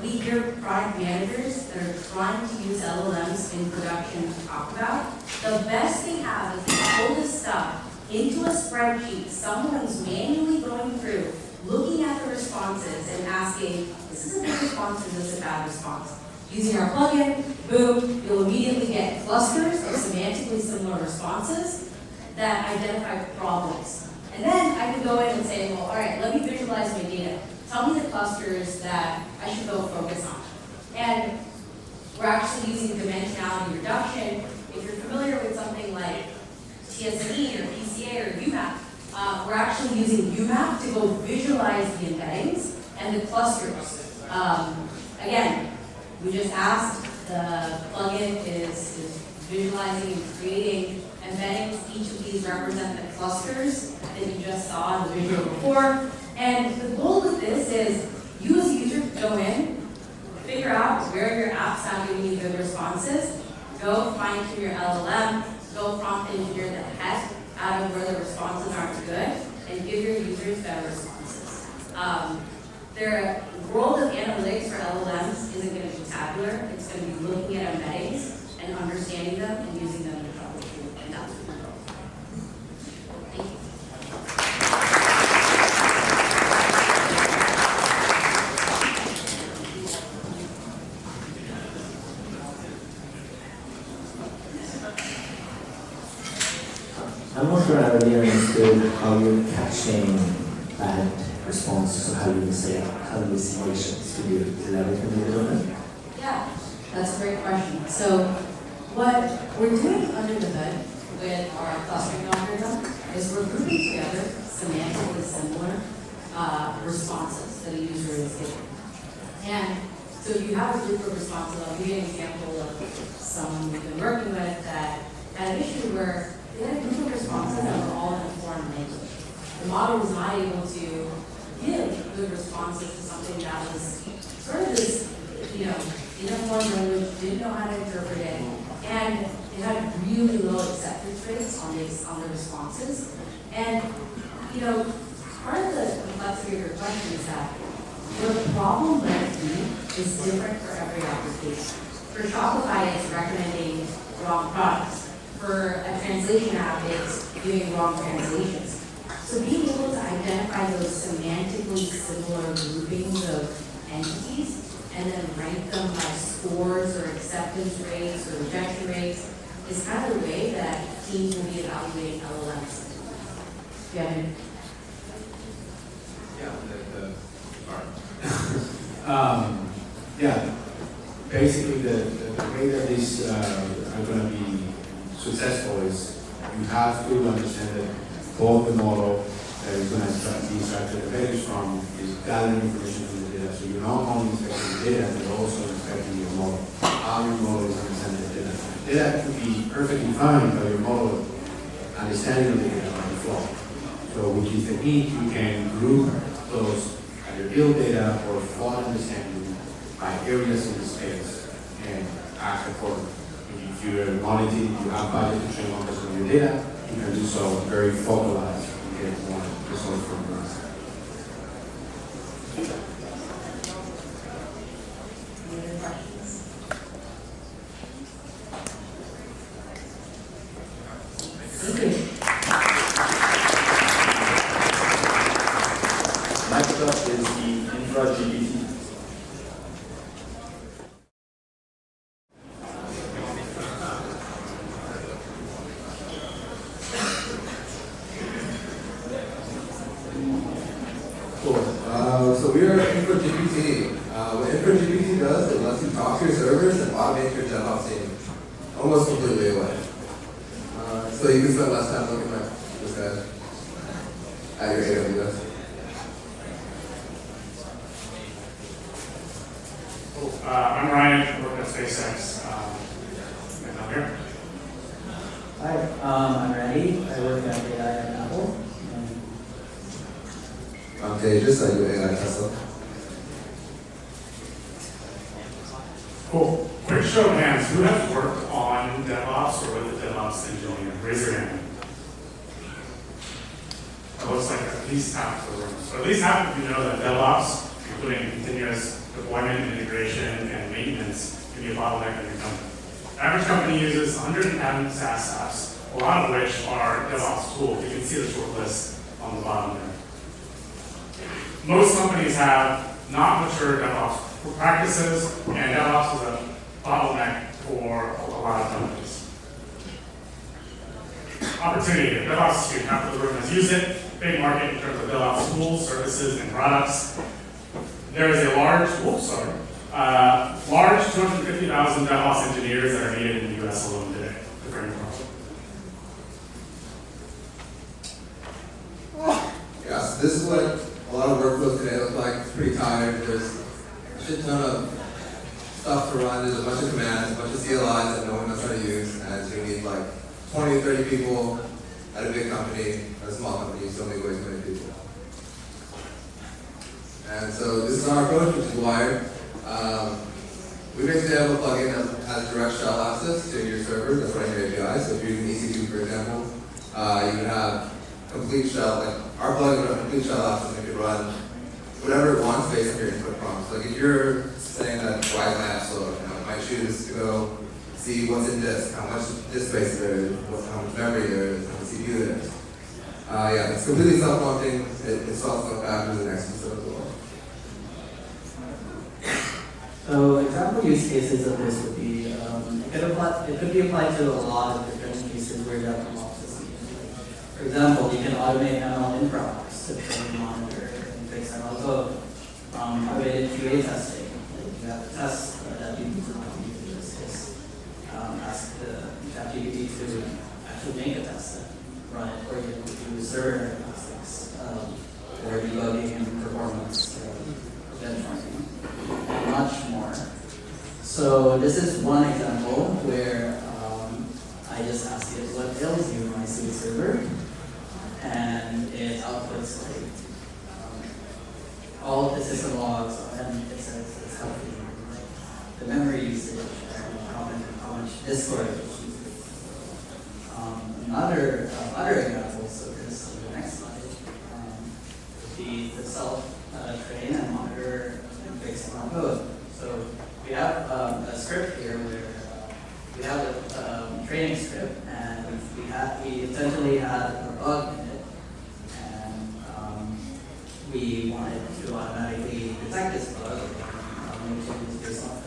we hear product managers that are trying to use LLMs in production talk about, the best they have is to pull this stuff into a spreadsheet. Someone's manually going through, looking at the responses and asking, is this a good response or is this a bad response? Using our plugin, boom, you'll immediately get clusters of semantically similar responses that identify problems. And then I can go in and say, well, all right, let me visualize my data. Tell me the clusters that I should go focus on. And we're actually using dimensionality reduction. If you're familiar with something like TSNE or PCA or UMAP, we're actually using UMAP to go visualize the embeddings and the clusters. Again, we just asked, the plugin is visualizing and creating embeddings. Each of these represent the clusters that you just saw in the video before. And the goal with this is you as a user go in, figure out where your app's not giving you good responses, go fine tune your LLM, go prompt engineer the heck out of where the responses aren't good, and give your users better responses. The world of analytics for LLMs isn't going to be tabular. It's going to be looking at embeddings and understanding them and using them to troubleshoot, and that's what we're going. Thank you. I'm not sure I really understood how you're catching bad responses or how you say how do you simulations. Could you elaborate a little bit on that? Yeah, that's a great question. So what we're doing under the hood with our clustering algorithm is we're grouping together semantically similar responses that a user is giving. And so you have a group of responses. I'll give you an example of someone we've been working with that had an issue where they had a group of responses that were all in a foreign language. The model was not able to give good responses to something that was sort of this, in a foreign language, didn't know how to interpret it, and it had really low acceptance rates on the responses. And part of the complexity of your question is that the problem length is different for every application. For Shopify, it's recommending wrong products. For a translation app, it's doing wrong translations. So being able to identify those semantically similar groupings of entities and then rank them by scores or acceptance rates or rejection rates is kind of the way that teams will be evaluating LLMs. Do you have any? Yeah, basically the way that these are going to be successful is you have to understand that both the model that is going to be extracted the values from is gathering information from the data. So you're not only inspecting the data, but you're also inspecting your model. How your model is understanding the data. Data could be perfectly fine, but your model understanding of the data by default. So with this technique, you can group those either build data or flawed understanding by areas in the space and act accordingly. If you're monitoring, you have budget to train 1% of your data, you can do so very focalized and get more results from your answer. Any other questions? Thank you. Microsoft is the infra GPT. So we are infra GPT. What infra GPT does, it lets you talk to your servers and automate your DevOps team almost completely away. So you can spend less time looking at this guy. at your AWS? I'm Ryan, I work at SpaceX. And I'm here. Hi, I'm Randy. I work at AI at Apple. I'm Tejas, I do AI Tesla. Cool. Quick show of hands. Who has worked on DevOps or with a DevOps engineer? Raise your hand. It looks like at least half of the room. So at least half of you know that DevOps, including continuous deployment, integration, and maintenance, can be a bottleneck in your company. Average company uses 110 SaaS apps, a lot of which are DevOps tools. You can see the short list on the bottom there. Most companies have not mature DevOps practices, and DevOps is a bottleneck for a lot of companies. Opportunity here. DevOps is huge. Half of the room has used it. Big market in terms of DevOps tools, services, and products. There is a large 250,000 DevOps engineers that are needed in the US alone today. The current problem. Yeah, so this is what a lot of workflows today look like. It's pretty tired. There's a shit ton of stuff to run. There's a bunch of commands, a bunch of CLIs that no one knows how to use, and so you need like 20 to 30 people at a big company. At a small company, you still need way too many people. And so this is our approach, which is wired. We basically have a plugin that has direct shell access to your servers that's running your API. So if you're using EC2, for example, you would have complete shell, like our plugin would have complete shell access and it could run whatever it wants based on your input prompts. Like if you're saying that why is my app slow, you know, it might choose to go see what's in disk, how much disk space there is, how much memory there is, how much CPU there is. Yeah, it's completely self-prompting. It installs no packages and exits it as well. So example use cases of this would be, it could be applied to a lot of different cases where DevOps is needed. For example, you can automate ML infra-ops to train, monitor, and fix, and also automated QA testing. Like you have a test that you need to do this case. Ask the ChatGPT to actually make a test and run it, or you can do server diagnostics, or debugging and performance, benchmarking, and much more. So this is one example where I just asked it what ails you in my sweet server, and it outputs like all of the system logs, and it says it's healthy, like the memory usage, and how much disk storage is used. Other examples of this on the next slide would be the self-train and monitor and fix our code. So we have a script here where we have a training script, and we essentially had a bug in it, and we wanted to automatically detect this bug and make changes based on that.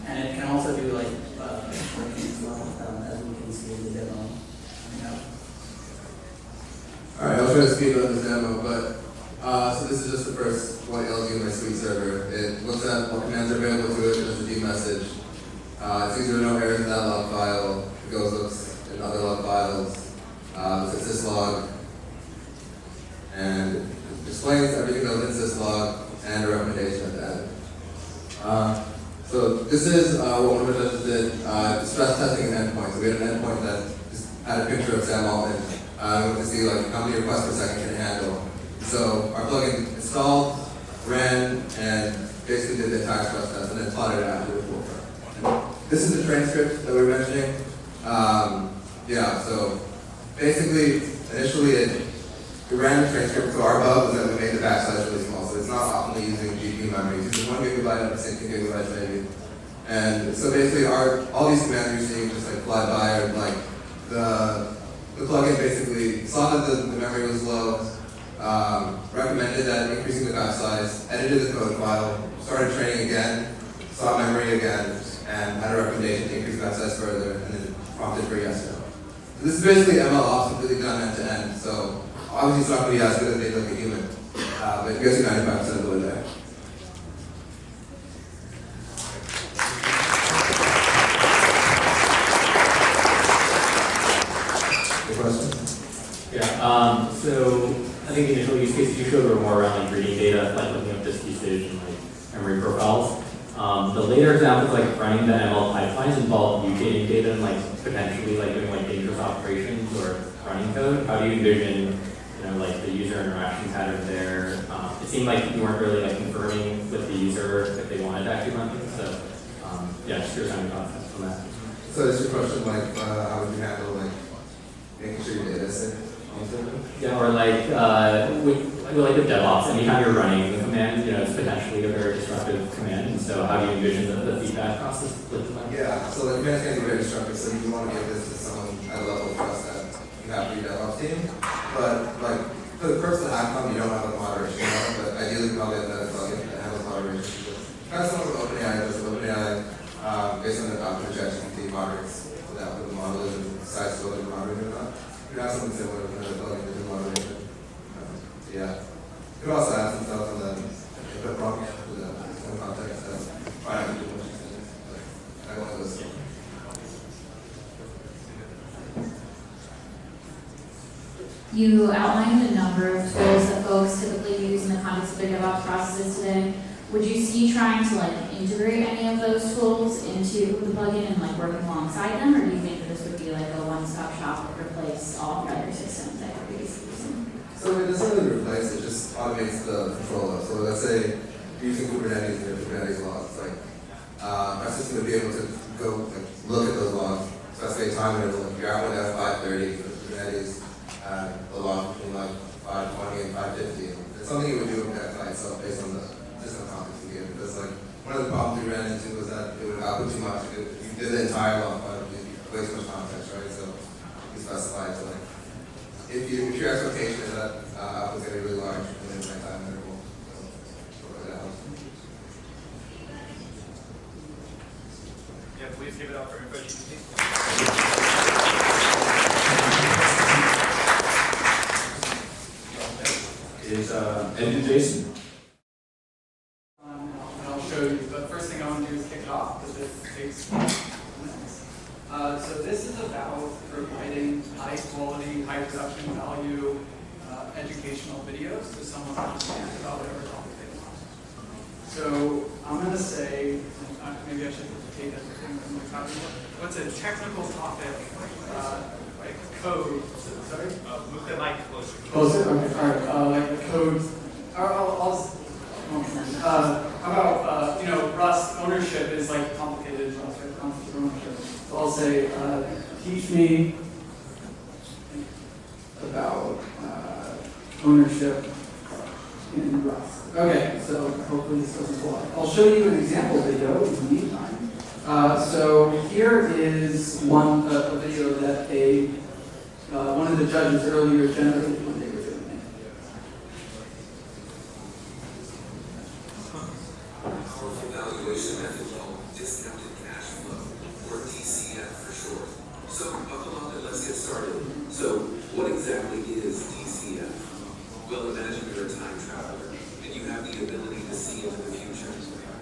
And it can also do like benchmarking as well, as we can see in the demo. Alright, I'll try to speed up this demo, but so this is just the first what ails you in my sweet server. It looks at what commands are available to it, there's a D message. It sees there are no errors in that log file. It goes looks in other log files. Looks at syslog, and it explains everything that was in syslog and a recommendation at the end. So this is what one of the judges did, stress testing an endpoint. So we had an endpoint that just had a picture of Sam Altman. We wanted to see like how many requests per second can it handle. So our plugin installed, ran, and basically did the entire stress test and then plotted it after the report. This is the transcript that we were mentioning. Yeah, so basically, initially it ran the transcript. So our bug was that we made the batch size really small. So it's not optimally using GPU memory. It's using 1 gigabyte up to 16 gigabytes maybe. And so basically all these commands you're seeing just like fly by or like the plugin basically saw that the memory was low, recommended that increasing the batch size, edited the code file, started training again, saw memory again, and had a recommendation to increase batch size further, and then prompted for yes or no. So this is basically ML ops completely done end to end. So obviously it's not going to be as good as they look a human, but it gets you 95% of the way there. Yeah, so I think the initial use cases you showed were more around like reading data, like looking up disk usage and like memory profiles. The later examples, like running the ML pipelines, involve mutating data and like potentially like doing like dangerous operations or running code. How do you envision, like the user interaction pattern there? It seemed like you weren't really like confirming with the user if they wanted to actually run things. So yeah, just your kind of concept on that. So is your question like, how would you handle like making sure your data is safe? Yeah, or like with DevOps, anytime you're running a command, it's potentially a very disruptive command. And so how do you envision the feedback process with that? Yeah, so like commands can be very destructive, so you want to give this to someone at a level of trust that you have for your DevOps team. But like for the purpose of Hackathon, you don't have a moderation on it, but ideally probably a meta plugin that handles moderation. Kind of similar to OpenAI does. OpenAI, based on the adoption of ChatGPT, moderates without what the model is and decides whether to moderate or not. You have something similar with another plugin to do moderation. Yeah. You could also add some stuff on the input prompt with some context that might not be too much. But I want those. You outlined a number of tools that folks typically use in the context of their DevOps processes today. Would you see trying to like integrate any of those tools into the plugin and like working alongside them, or do you think that this would be like a one-stop shop that replace all of the other systems that you're using? So it doesn't really replace, it just automates the control of. So let's say you're using Kubernetes and your Kubernetes logs, like our system would be able to go like look at those logs. So let's say time interval, if you're out at 5:30 for Kubernetes, the log between like 5:20 and 5:50. It's something you would do by itself based on the system context you give. Because like one of the problems we ran into was that it would output too much. If you did the entire log, but it would be way too much context, right? So we specified to like if your expectation is that output's gonna be really large within that time interval, so that helps. Yeah, please give it up for everybody. Is Ed and Jason. And I'll show you, but first thing I want to do is kick it off because it takes minutes. So this is about providing high quality, high production value educational videos to someone understand about whatever topic they want. So I'm going to say, maybe I should take everything from the copy. What's a technical topic, like code? Sorry? Move the mic closer. Closer? Okay, all right. Like the code. How about, Rust ownership is like complicated. Rust, right? Concept of ownership. So I'll say, teach me about ownership in Rust. Okay, so hopefully this doesn't fall out. I'll show you an example video in the meantime. So here is a video that one of the judges earlier generated when they were doing it. Evaluation method called discounted cash flow, or DCF for short. So buckle up and let's get started. So what exactly is DCF? Well, imagine you're a time traveler and you have the ability to see into the future.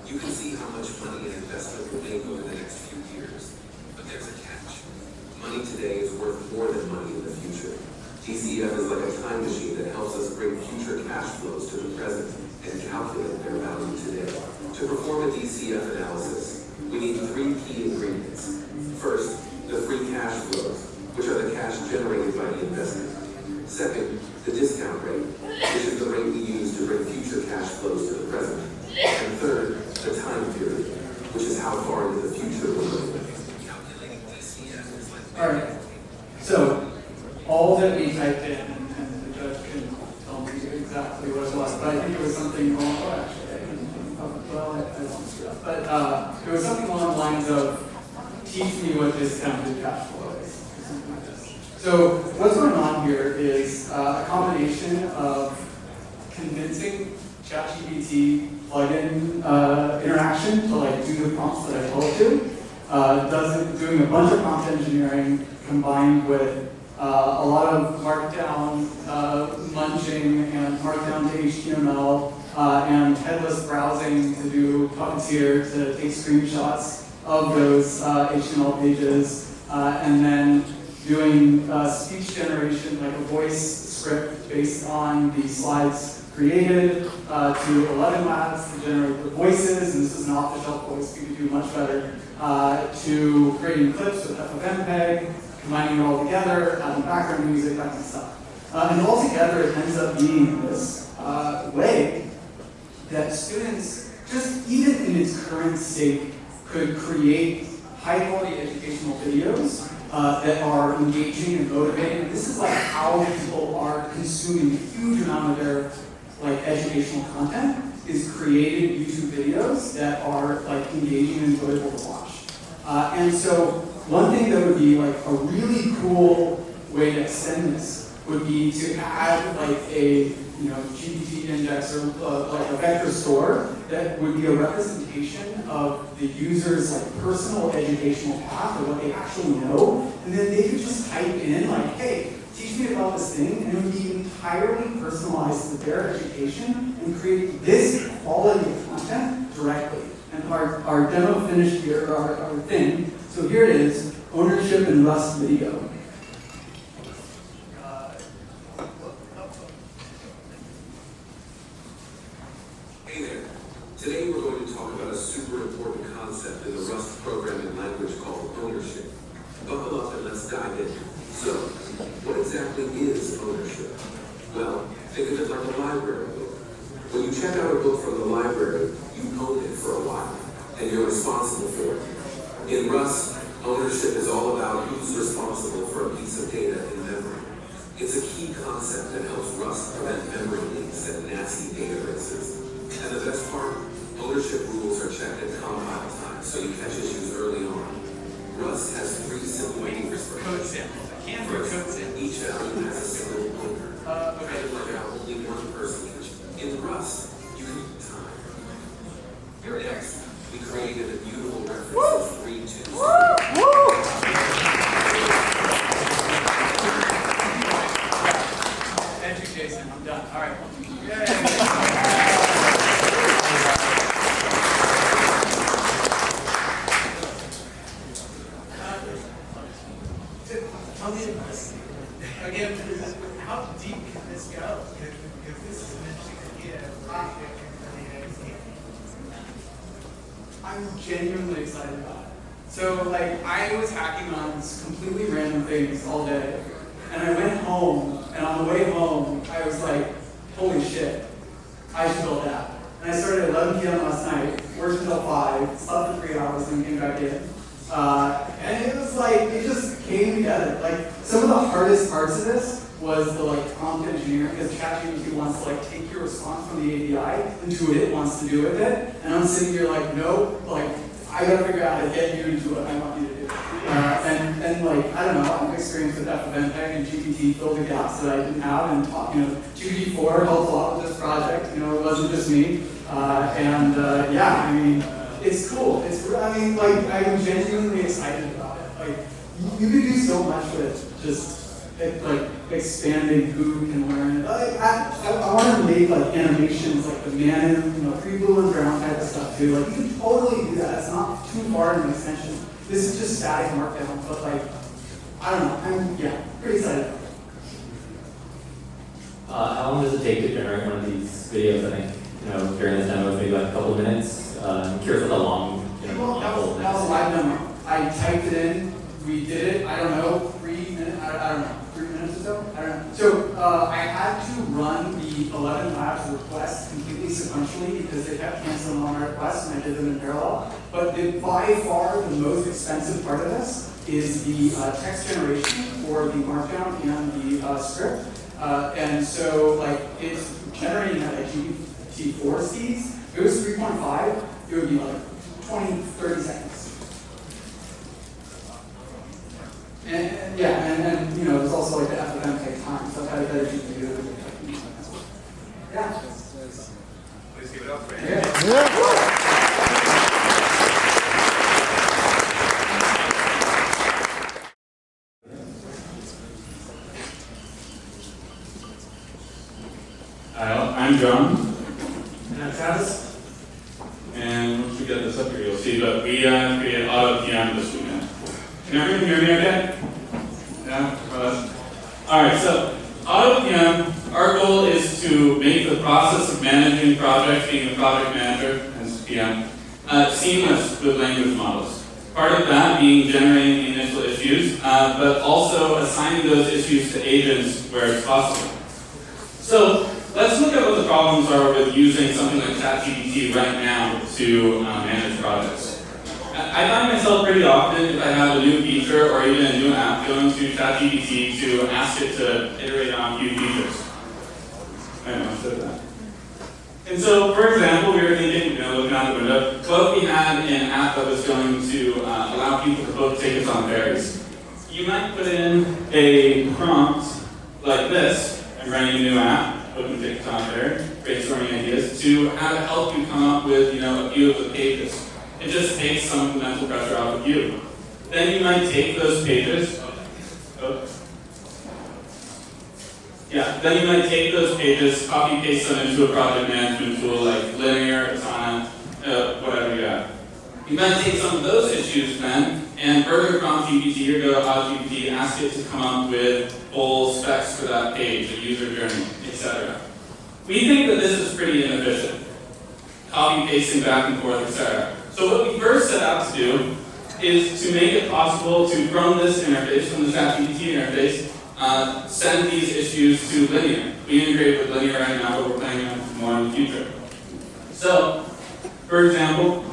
You can see how much money an investment will make over the next few years. But there's a catch. Money today is worth more than money in the future. DCF is like a time machine that helps us bring future cash flows to the present and calculate their value today. To perform a DCF analysis, we need three key ingredients. First, the free cash flows, which are the cash generated by the investment. Second, the discount rate, which is the rate we use to bring future cash flows to the present. And third, the time period, which is how far into the future we're looking. Calculating DCF is like... All right. So all that we typed in, and the judge can tell me exactly what it was, but I think it was something along, I won't screw up, but it was something along the lines of, teach me what discounted cash flow is, or something like this. So what's going on here is a combination of convincing ChatGPT plugin interaction to like do the prompts that I told it to, doing a bunch of prompt engineering combined with a lot of markdown munching and markdown to HTML and headless browsing to do Puppeteer to take screenshots of those HTML pages and then doing speech generation, like a voice script based on the slides created, to 11 labs to generate the voices, and this is an off-the-shelf voice, we could do much better, to creating clips with FFmpeg, combining it all together, adding background music, that kind of stuff. And altogether, it ends up being this way that students, just even in its current state, could create high-quality educational videos that are engaging and motivating. This is like how people are consuming a huge amount of their educational content, is created YouTube videos that are engaging and enjoyable to watch. And so one thing that would be a really cool way to extend this would be to add a GPT index or a vector store that would be a representation of the user's personal educational path or what they actually know, and then they could just type in hey, teach me about this thing, and it would be entirely personalized to their education and create this quality of content directly. And our demo finished here, our thing. So here it is, ownership and Rust video. Hey there. Today we're going to talk about a super important concept in the Rust programming language called ownership. Buckle up and let's dive in. So, what exactly is ownership? Well, think of it like a library book. When you check out a book from the library, you own it for a while, and you're responsible for it. In Rust, ownership is all about who's responsible for a piece of data in memory. It's a key concept that helps Rust prevent memory leaks and nasty databases. And the best part, ownership rules are checked at compile time, so you catch issues early on. Rust has 3 simple rules for code samples. I can't do code samples. Each value has a single owner. Kind of like how only one person can. In Rust, you can keep time. Next, we created a beautiful reference of 3, 2, 3. Thank you, Jason. I'm done. All right. Again, how deep can this go? Because this is an interesting idea. I'm genuinely excited about it. So I was hacking on completely random things all day, and I went home, and on the way home, I was like, holy shit, I should build that. And I started at 11 p.m. last night, worked until 5, slept for 3 hours, and came back in. And it was it just came together. Some of the hardest parts of this was the prompt engineering, because ChatGPT wants to take your response from the API and do what it wants to do with it. And I'm sitting here no, I gotta figure out how to get you to do what I want you to do. And I don't know, I'm experienced with FFmpeg and GPT filled the gaps that I didn't have, and GPT-4 helped a lot with this project. It wasn't just me. Yeah, I mean, it's cool. I'm genuinely excited about it. You could do so much with just expanding who can learn. I want to make animations the man, pre-blue and brown type of stuff too. You can totally do that. It's not too far of an extension. This is just static markdown, but I don't know. I'm pretty excited. How long does it take to generate one of these videos? I think during this demo, maybe a couple of minutes. I'm curious what the long. Well, that was a live demo. I typed it in. We did it. I don't know, 3 minutes. I don't know, 3 minutes or so. I don't know. So I had to run the 11 labs requests completely sequentially because they kept canceling all my requests, and I did them in parallel. But by far the most expensive part of this is the text generation for the markdown and the script. And so it's generating at GPT-4 speeds. If it was 3.5, it would be 20, 30 seconds. And there's also the FFmpeg time, so I've had a better GPU. Yeah. Please give it up for I'm John. And I'm Travis. And once we get this up here, you'll see that we created a lot of piano this weekend. Can everyone hear me okay? Yeah? Alright, so AutoPM, our goal is to make the process of managing projects, being a project manager, as PM, seamless with language models. Part of that being generating the initial issues, but also assigning those issues to agents where it's possible. So let's look at what the problems are with using something like ChatGPT right now to manage projects. I find myself pretty often, if I have a new feature or even a new app, going to ChatGPT to ask it to iterate on a few features. I know, I said that. And so, for example, we were thinking, looking out the window, what if we had an app that was going to allow people to book tickets on ferries? You might put in a prompt like this, I'm writing a new app, booking tickets on ferry, brainstorming ideas, to have it help you come up with, a few of the pages. It just takes some of the mental pressure off of you. Then you might take those pages, copy paste them into a project management tool like Linear, Asana, whatever you got. You might take some of those issues then and further prompt GPT or go to AutoGPT, ask it to come up with full specs for that page, a user journey, etc. We think that this is pretty inefficient. Copy pasting back and forth, etc. So what we first set out to do is to make it possible to, from this interface, from the ChatGPT interface, send these issues to Linear. We integrate with Linear right now, but we're planning on more in the future. So, for example,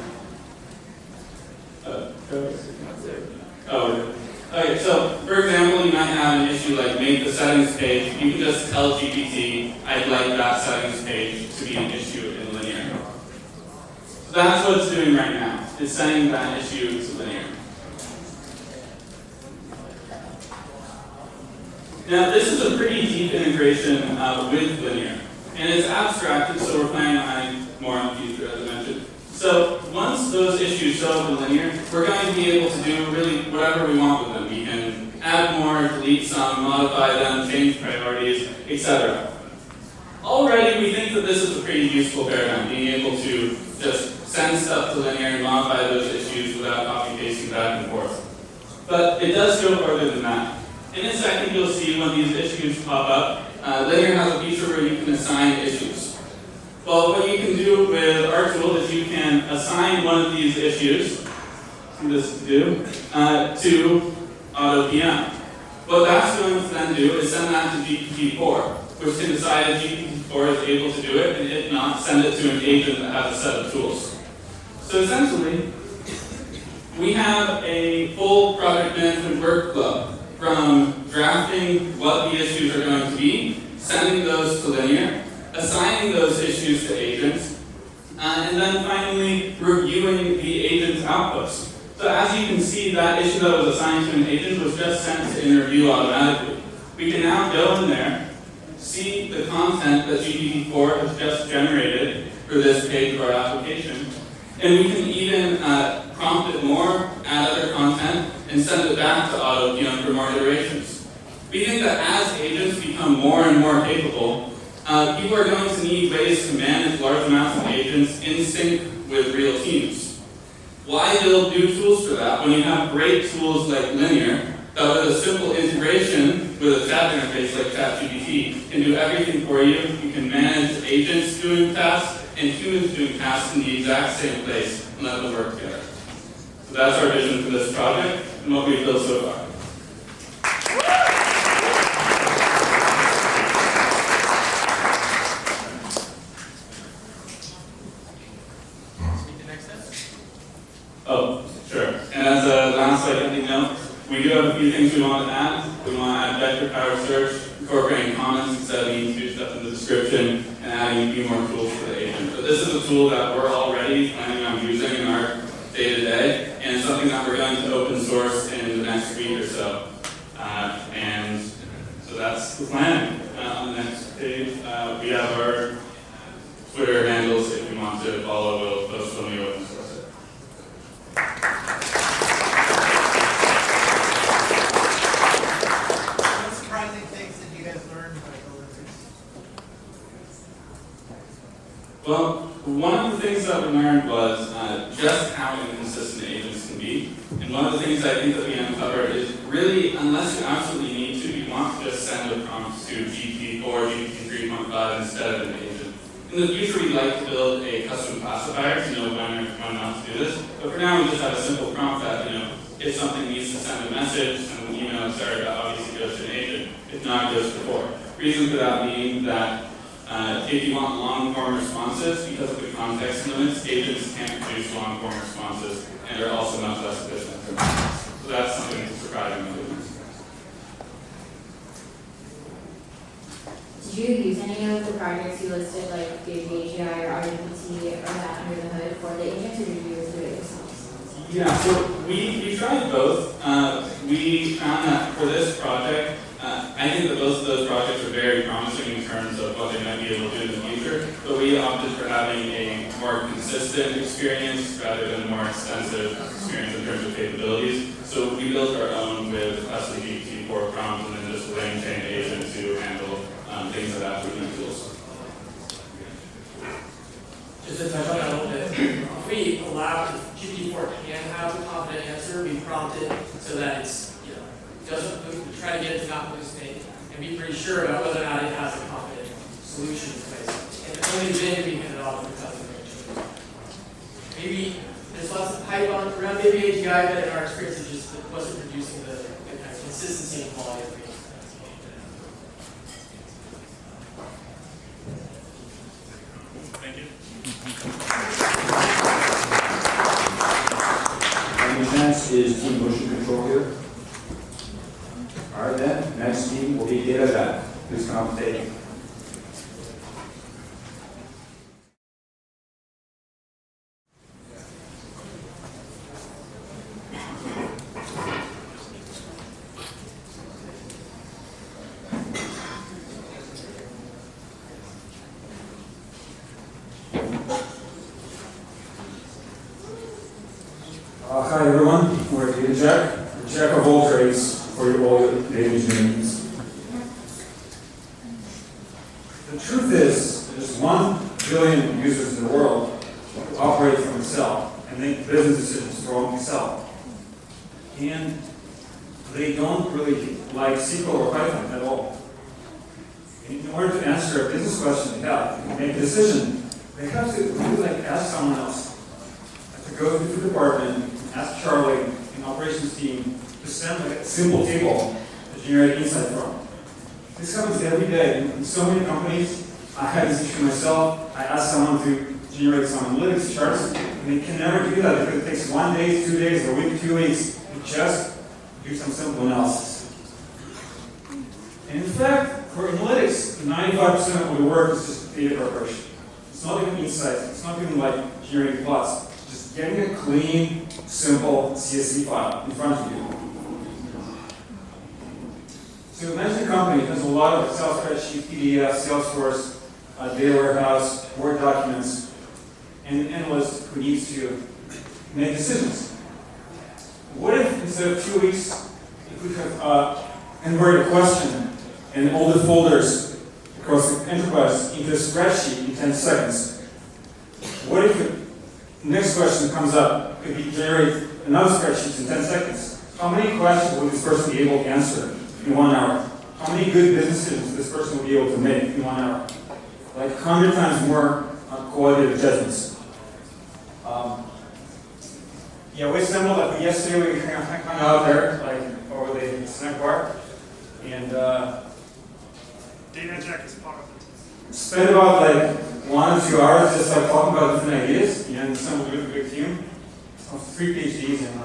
you might have an issue like make the settings page. You can just tell GPT, I'd like that settings page to be an issue in Linear. So that's what it's doing right now. It's sending that issue to Linear. Now, this is a pretty deep integration with Linear. And it's abstracted, so we're planning on adding more in the future, as I mentioned. So once those issues show up in Linear, we're going to be able to do really whatever we want with them. We can add more, delete some, modify them, change priorities, etc. Already, we think that this is a pretty useful paradigm, being able to just send stuff to Linear and modify those issues without copy-pasting back and forth. But it does go further than that. In a second, you'll see when these issues pop up, Linear has a feature where you can assign issues. Well, what you can do with our tool is you can assign one of these issues, to AutoPM. What that's going to then do is send that to GPT-4, which can decide if GPT-4 is able to do it, and if not, send it to an agent that has a set of tools. So essentially, we have a full project management workflow from drafting what the issues are going to be, sending those to Linear, assigning those issues to agents, and then finally reviewing the agent's outputs. So as you can see, that issue that was assigned to an agent was just sent to interview automatically. We can now go in there, see the content that GPT-4 has just generated for this page of our application, and we can even prompt it more, add other content, and send it back to AutoPM for more iterations. We think that as agents become more and more capable, people are going to need ways to manage large amounts of agents in sync with real teams. Why build new tools for that when you have great tools like Linear that with a simple integration with a chat interface like ChatGPT can do everything for you? You can manage agents doing tasks and humans doing tasks in the exact same place and let them work together. So that's our vision for this project and what we've built so far. Oh, sure. And as a last note, we do have a few things we want to add. We want to add vector-powered search, incorporating comments instead of being huge stuff in the description, and adding a few more tools for the agent. But this is a tool that we're already planning on using in our day-to-day, and it's something that we're going to open source in the next week or so. And so that's the plan. On the next page, we have our Twitter handles if you want to follow. We'll post when we open source it. What surprising things did you guys learn by building this? Well, one of the things that we learned was just how inconsistent agents can be. And one of the things I think that we uncovered is really, unless you absolutely need to, you want to just send a prompt to GPT or GPT 3.5 instead of an agent. In the future, we'd like to build a custom classifier to know when not to do this. But for now, we just have a simple prompt that, if something needs to send a message, send an email, etc., that obviously goes to an agent. If not, it goes to 4. Reason for that being that if you want long-form responses, because of the context limits, agents can't produce long-form responses, and they're also much less efficient. So that's something that's surprising. Did you use any of the projects you listed, like the AGI or RGPT or that under the hood for the agents, or did you do it yourself? Yeah, so we tried both. We found that for this project, I think that both of those projects are very promising in terms of what they might be able to do in the future, but we opted for having a more consistent experience rather than a more extensive experience in terms of capabilities. So we built our own with custom GPT-4 prompts and then just a lang-chain agent to handle things like that with tools. Just to touch on that a little bit, if we allow GPT-4 can have a confident answer, we prompt it so that it's, doesn't try to get it to not hallucinate and be pretty sure about whether or not it has a confident solution in place. And only then we hand it off to the customer. Maybe there's lots of hype around maybe AGI, but in our experience it just wasn't producing the kind of consistency and quality of the Thank you. Any chance is team motion control here? All right then, next team will be data back. Please come up and take it. Hi everyone, we're Data Jack. We're Jack of all trades for all your data engineering needs. The truth is, there's 1 billion users in the world who operate from Excel and make business decisions from Excel. And they don't really like SQL or Python at all. In order to answer a business question they have, to make a decision, they have to really ask someone else. They have to go to the department, ask Charlie, an operations team, to send a simple table to generate insight from. This happens every day in so many companies. I had this issue myself. I asked someone to generate some analytics charts, and they can never do that because it takes 1 day, 2 days, a week, 2 weeks to just do some simple analysis. And in fact, for analytics, 95% of the work is just data preparation. It's not even insights. It's not even like generating plots. Just getting a clean, simple CSV file in front of you. So imagine a company has a lot of Excel spreadsheets, PDF, Salesforce, data warehouse, Word documents, and an analyst who needs to make decisions. What if instead of 2 weeks, you could have converted a question and all the folders across the enterprise into a spreadsheet in 10 seconds? What if the next question comes up, could you generate another spreadsheet in 10 seconds? How many questions would this person be able to answer in 1 hour? How many good business decisions this person would be able to make in 1 hour? Like 100 times more qualitative judgments. Yeah, we assembled that yesterday. We hung out there, like over the snack bar, and Data Jack is part of it. spent about like 1 or 2 hours just like talking about different ideas, and assembled a really big team of 3 PhDs, and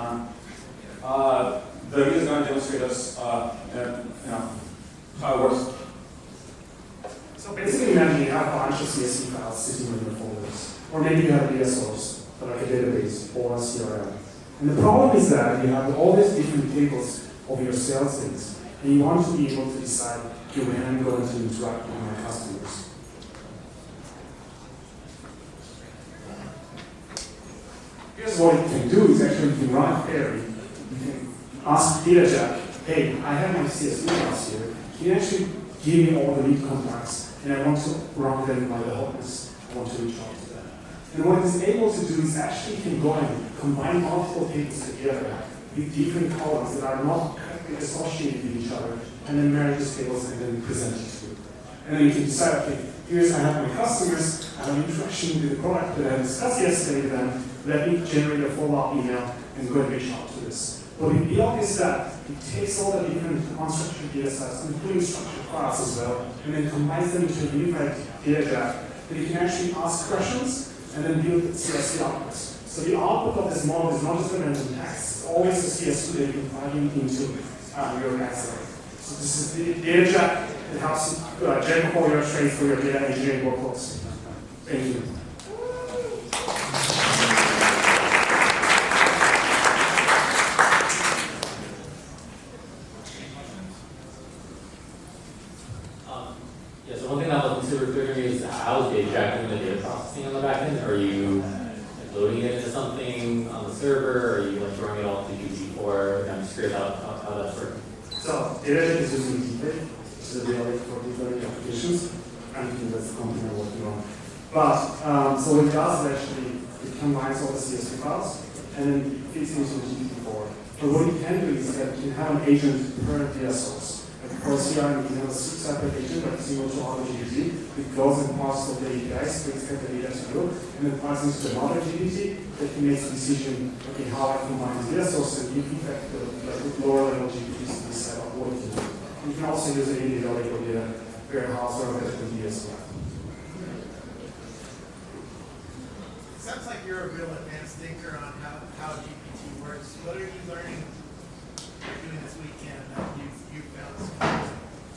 David is going to demonstrate us, how it works. So basically, imagine you have a bunch of CSV files sitting in your folders, or maybe you have a data source, like a database or a CRM. And the problem is that you have all these different tables of your sales things, and you want to be able to decide, okay, when I'm going to interact with my customers. Here's what you can do is actually you can run a query. You can ask DataJack, hey, I have my CSV files here. Can you actually give me all the lead contacts, and I want to run them by the hotness. I want to reach out to them. And what it's able to do is actually can go and combine multiple tables together with different columns that are not associated with each other, and then marry these tables and then present it to you. And then you can decide, okay, here's I have my customers, I have an interaction with the product that I discussed yesterday with them, let me generate a follow-up email and go and reach out to this. What we built is that it takes all the different unstructured data sets, including structured files as well, and then combines them into a unified data graph that you can actually ask questions and then build CSV outputs. So the output of this model is not just a random text, it's always a CSV that you can plug into your Excel. So this is the data jack that helps you jack up all your trades for your data engineering workloads. Thank you. Yeah, so one thing that wasn't super clear to me is how is data tracking the data processing on the back end? Are you loading it into something on the server? Or are you like throwing it all to GPT-4? I'm just curious how that's working. So data is using GPT, which is a database for deep learning applications. I think that's the company I'm working on. But so what it does is actually it combines all the CSV files and then it feeds into GPT-4. But what you can do is that you can have an agent per data source. For CRM, you can have a separate agent like single to auto GPT. It goes and passes all the APIs to extract the data to you, and then passes into another GPT that can make a decision, okay, how I combine the data source and give feedback to the lower level GPTs to decide what to do. You can also use the data lake or data warehouse or data as well. It sounds like you're a real advanced thinker on how GPT works. What are you learning doing this weekend that you've found?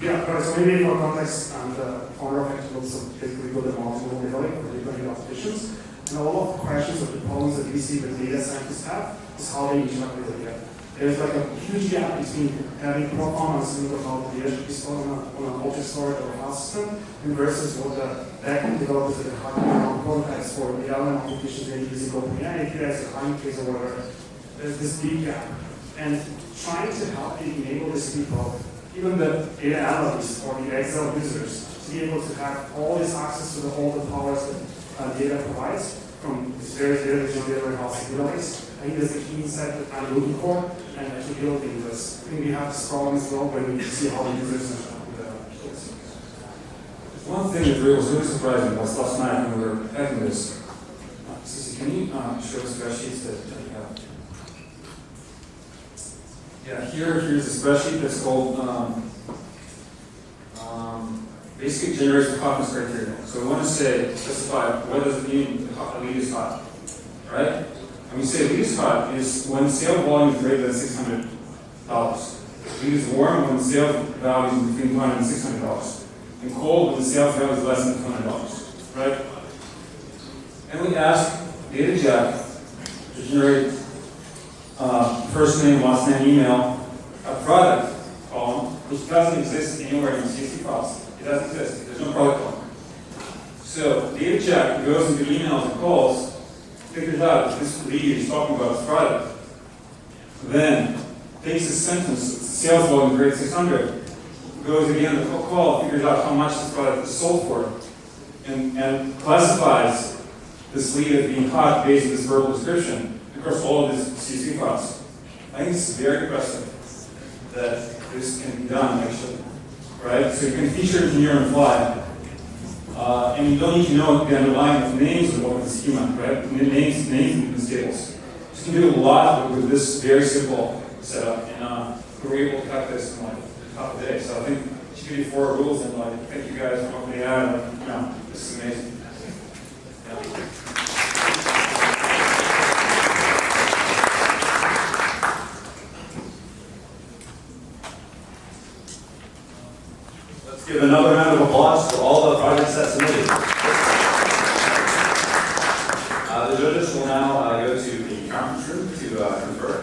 Yeah, so maybe for context, I'm the founder of Hackathon, so basically build a multiple developing for different applications. And a lot of the questions or the problems that we see that data scientists have is how they interact with the data. There's like a huge gap between having profound understanding of how the data should be stored on an object storage or a file system and versus what the backend developers that are hacking around prototypes for the other applications they're using OpenAI APIs or Hugging Face or whatever. There's this big gap. And trying to help enable these people, even the data analysts or the Excel users, to be able to have all this access to all the powers that data provides from this various data warehouse database. I think that's the key insight that I'm looking for and actually building this. I think we have this problem as well when we see how the users interact with the tools. One thing that was really surprising was last night when we were hacking this. Sissy, can you show the spreadsheets that you have? Yeah, here's a spreadsheet that's called basically generates the hotness criteria. So we want to specify what does it mean the lead is hot, right? And we say lead is hot is when sale volume is greater than $600. Lead is warm when sales value is between $200 and $600. And cold when the sales value is less than $200, right? And we ask DataJack to generate first name, last name, email, a product column, which doesn't exist anywhere in CSV files. It doesn't exist. There's no product column. So DataJack goes into emails and calls, figures out that this lead is talking about this product, then takes a sentence, sales volume greater than 600, goes again to the call, figures out how much this product is sold for, and classifies this lead as being hot based on this verbal description across all of these CSV files. I think it's very impressive that this can be done, actually, right? So you can feature engineer on the fly, and you don't need to know the underlying names of what the schema, right? Names in these tables. So you can do a lot with this very simple setup, and we were able to cut this in like half a day. So I think GPT-4 rules, and like, thank you guys for OpenAI. This is amazing. Yeah. Give another round of applause for all the projects that submitted. The judges will now go to the conference room to confer.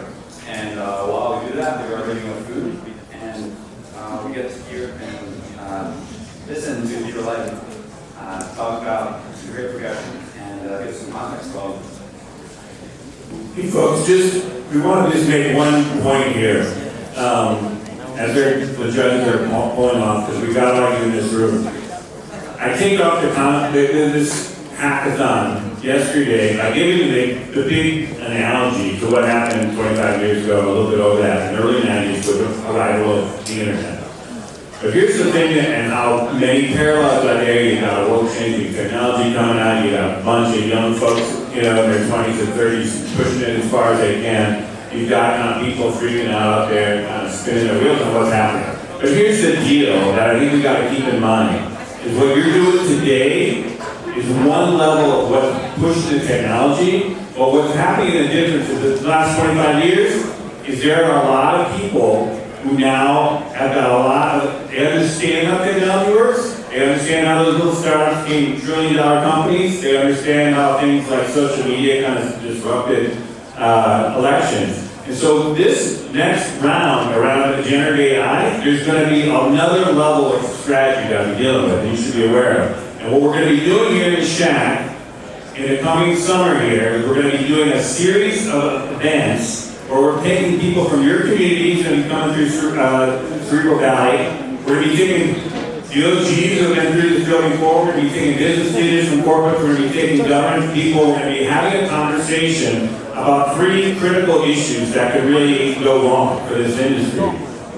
And while we do that, we are bringing with food. And we get to hear and listen to Peter Lighten talk about the great progression and give some context to all of this. Hey folks, we want to just make one point here. As the judges are pulling off, because we got all you in this room. I kicked off this hackathon yesterday, I gave you the big analogy to what happened 25 years ago, a little bit over that, in the early 90s with the arrival of the internet. But here's the thing, and how many parallels are there. You got a world-changing technology coming out, you got a bunch of young folks, in their 20s and 30s pushing it as far as they can. You've got kind of people freaking out there, kind of spinning their wheels on what's happening. But here's the deal that I think we got to keep in mind, is what you're doing today is one level of what pushed the technology, but what's happening in the difference in the last 25 years is there are a lot of people who now have got a lot of, they understand how technology works, they understand how those little startups became trillion-dollar companies, they understand how things like social media kind of disrupted elections. And so this next round around generative AI, there's going to be another level of strategy that we're dealing with, and you should be aware of. And what we're going to be doing here in Shack in the coming summer here is we're going to be doing a series of events where we're taking people from your communities and coming through Cerebral Valley. We're going to be taking the OGs who have been through this building before. We're going to be taking business leaders from corporate. We're going to be taking government people. We're going to be having a conversation about 3 critical issues that could really go wrong for this industry.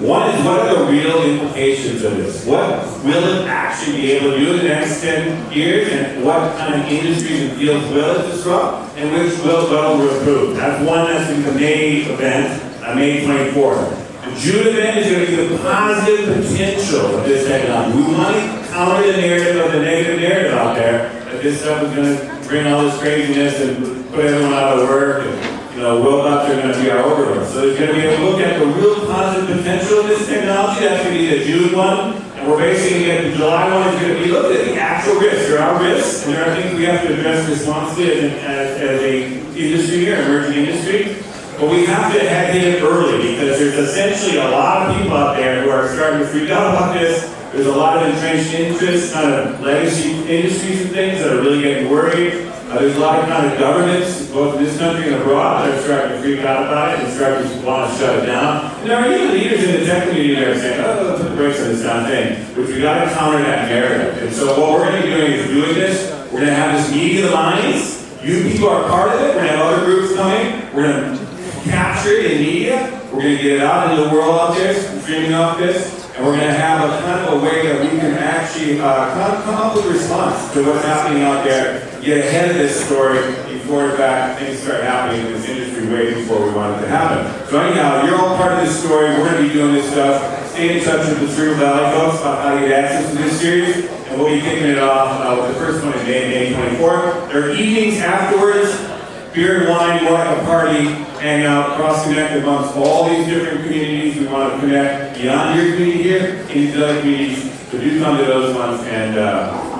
One is, what are the real implications of this? What will it actually be able to do in the next 10 years? And what kind of industries and fields will it disrupt? And which will improve? That's one that's in the May event, May 24th. The June event is going to be the positive potential of this technology. We want to counter the narrative of the negative narrative out there, that this stuff is going to bring all this craziness and put everyone out of work. And, robots are going to be our overlords. So there's going to be a look at the real positive potential of this technology. That's going to be the June one. And we're basically going to get the July one is going to be looked at the actual risks. There are risks, and there are things we have to address responsibly as a industry here, emerging industry. But we have to head in early, because there's essentially a lot of people out there who are starting to freak out about this. There's a lot of entrenched interests, kind of legacy industries and things that are really getting worried. There's a lot of kind of governments, both in this country and abroad, that are starting to freak out about it and starting to want to shut it down. And there are even leaders in the tech community that are saying, oh, put the brakes on this kind of thing, which we got to counter that narrative. And so what we're going to be doing is doing this. We're going to have this meeting of the minds. You people are part of it. We're going to have other groups coming. We're going to capture it in media. We're going to get it out into the world out there, streaming off this. And we're going to have a kind of a way that we can actually come up with a response to what's happening out there, get ahead of this story before, in fact, things start happening in this industry way before we want it to happen. So anyhow, you're all part of this story. We're going to be doing this stuff. Stay in touch with the Cerebral Valley folks about how to get access to this series. And we'll be kicking it off with the first one in May 24th. There are evenings afterwards, beer and wine, more like a party, hang out, cross-connect amongst all these different communities. We want to connect beyond your community here into other communities. So do come to those ones, and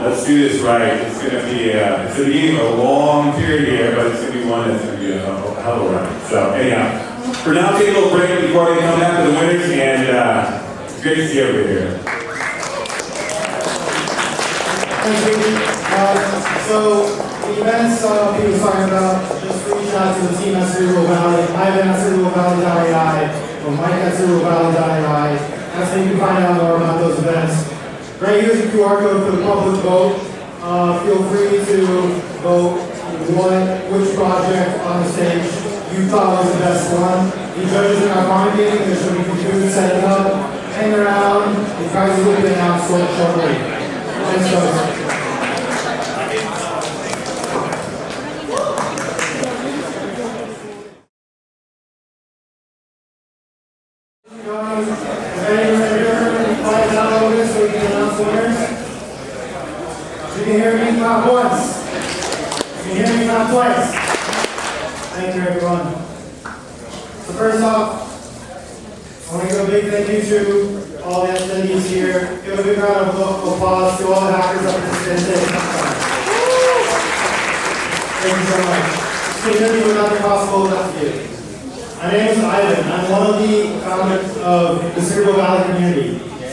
let's do this right. It's going to be a long period here, but it's going to be one that's going to be a hell of a run. So anyhow, for now, take a little break before they come back to the winners, and it's great to see everybody here. Thank you. So the events he was talking about, just reach out to the team at Cerebral Valley, Ivan at cerebralvalley.ai, or Mike at cerebralvalley.ai. That's how you can find out more about those events. Right here's the QR code for the public vote. Feel free to vote which project on the stage you thought was the best one. The judges are not finding, there's going to be computers setting up. Hang around, the prizes will be announced shortly. Thanks, folks. You can hear me not once. You can hear me not twice. Thank you, everyone. So first off, I want to give a big thank you to all the attendees here. Give a big round of applause to all the hackers that participated. Thank you so much. This community would not be possible without you. My name is Ivan. I'm one of the founders of the Cerebral Valley community.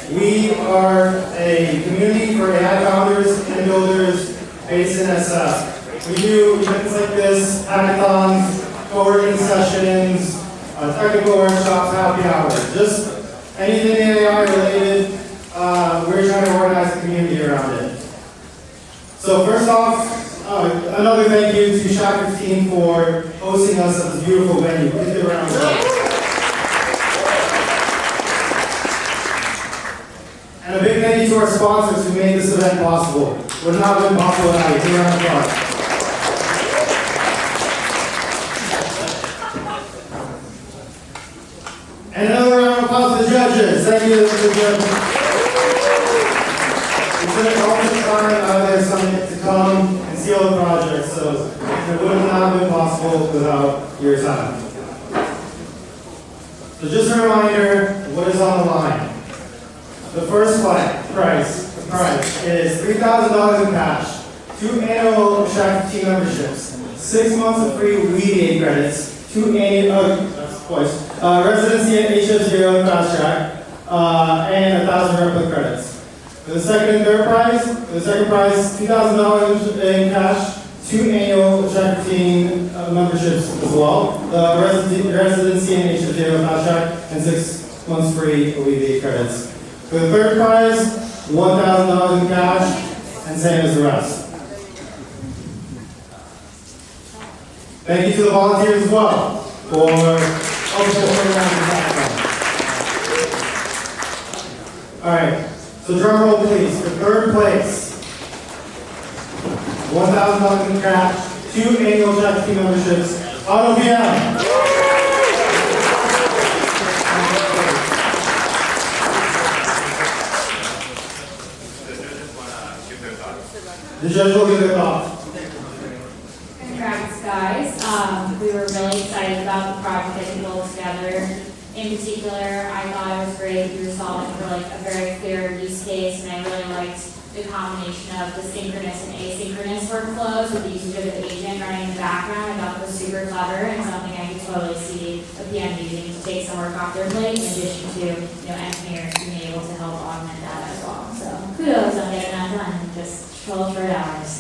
We are a community for AI founders and builders based in SF. We do events like this, hackathons, co-working sessions, technical workshops, happy hours, just anything AI related. We're trying to organize a community around it. So first off, Another thank you to Shaka's team for hosting us at this beautiful venue. Please give a round of applause. And a big thank you to our sponsors who made this event possible. Would not have been possible without you. Give a round of applause. And another round of applause to the judges. Thank you to the judges. We took all the time out of their summit to come and see all the projects, so it would not have been possible without your time. So just a reminder of what is on the line. The first price is $3,000 in cash, 2 annual Shaka team memberships, 6 months of free WeDate credits, 2 annual, residency at HF0 Fast Track, and 1,000 replica credits. For the second and third prize, $2,000 in cash, 2 annual Shaka team memberships as well, residency in HF0 Fast Track, and 6 months free WeDate credits. For the third prize, $1,000 in cash, and same as the rest. Thank you to the volunteers as well for Alright, so drum roll please. For third place, $1,000 in cash, 2 annual Shaka team memberships, Auto VM. The judge will give their thoughts. Congrats, guys. We were really excited about the project that you pulled together. In particular, I thought it was great. You were solving for like a very clear use case, and I really liked the combination of the synchronous and asynchronous workflows with the usage of the agent running in the background. I thought that was super clever and something I could totally see a PM using to take some work off their plate, in addition to engineers being able to help augment that as well. So kudos on getting that done in just 12 short hours.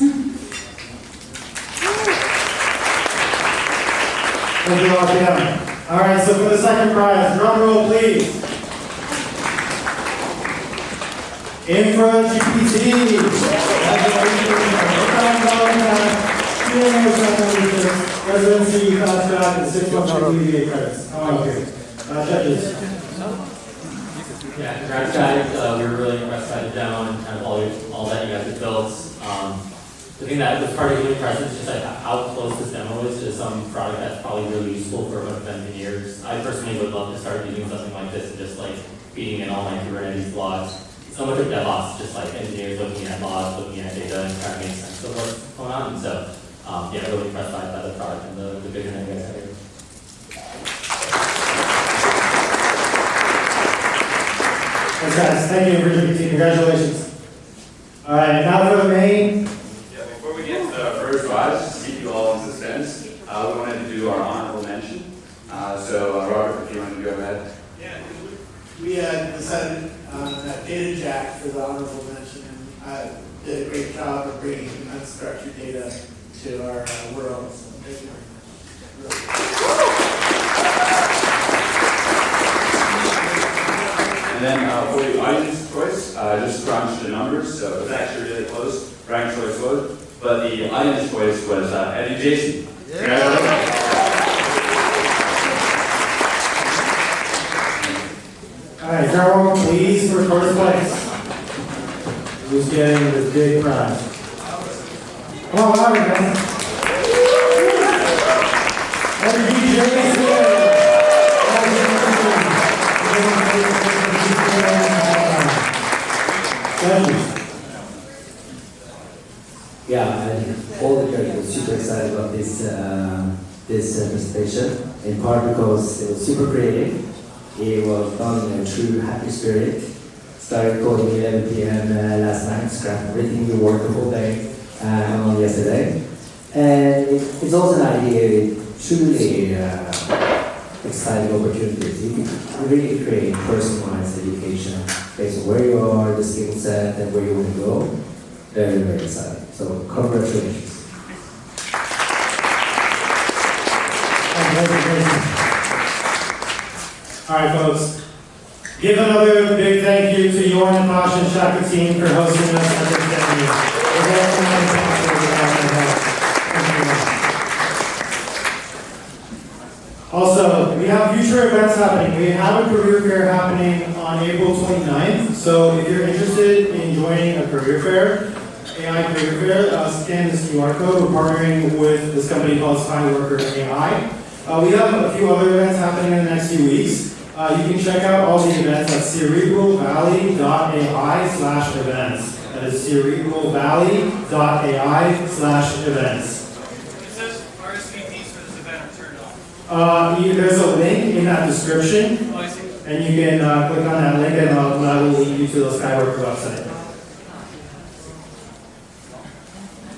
Thank you, RPM. All right, so for the second prize, drum roll, please. Infra GPT. Residency, fast track, and 6 months of media credits. Come on up here. Judges. Yeah, congrats guys. We were really impressed by the demo and kind of all that you guys have built. The thing that was particularly impressive is just like how close this demo is to some product that's probably really useful for a bunch of engineers. I personally would love to start using something like this and just like feeding in all my Kubernetes logs. So much of DevOps, just like engineers looking at logs, looking at data, and trying to make sense of what's going on. And so, yeah, really impressed by the product and the vision that you guys have here. Thanks, guys. Thank you, GPT. Congratulations. All right, now for the main. Yeah, before we get to the first prize, just to keep you all in suspense, we wanted to do our honorable mention. So, Robert, if you want to go ahead. Yeah, we decided that Data Jack for the honorable mention, and did a great job of bringing unstructured data to our world. So thank you very much. And then for the audience choice, just crunched the numbers, so it was actually really close. Rank choice was, but the audience choice was Eddie Jason. Congratulations. All right, drum roll, please, for first place. Who's getting this big prize? Come on, Robert, man. Eddie Jason. Yeah, and all the judges were super excited about this presentation, in part because it was super creative. It was done in a true happy spirit. Started coding 11 p.m. Last night, scrapped everything we worked the whole day on yesterday. And it's also an idea with truly exciting opportunities. You can really create personalized education based on where you are, the skill set, and where you want to go. Very, very exciting. So, congratulations. All right, folks. Give another big thank you to Jorn and Tosh and Shaka team for hosting us at this venue. Also, we have future events happening. We have a career fair happening on April 29th. So if you're interested in joining a career fair, AI career fair, scan this QR code. We're partnering with this company called Skyworker AI. We have a few other events happening in the next few weeks. You can check out all the events at cerebralvalley.ai/events. That is cerebralvalley.ai/events. There's a link in that description, and you can click on that link, and that will lead you to the Skyworker website.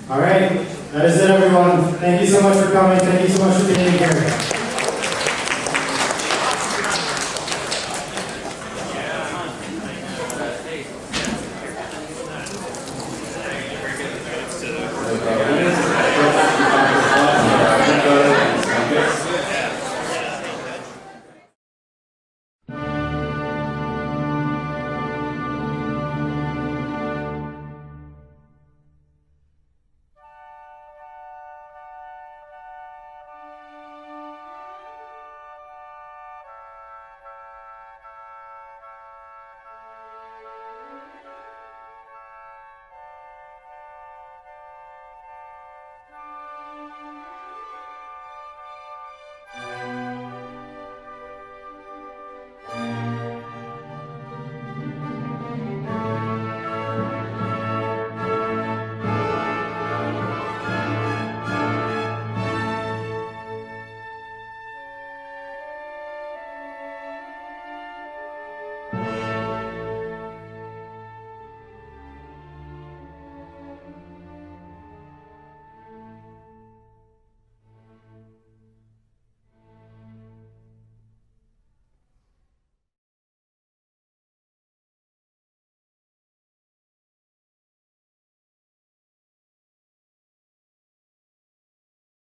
All right, that is it, everyone. Thank you so much for coming. Thank you so much for being here.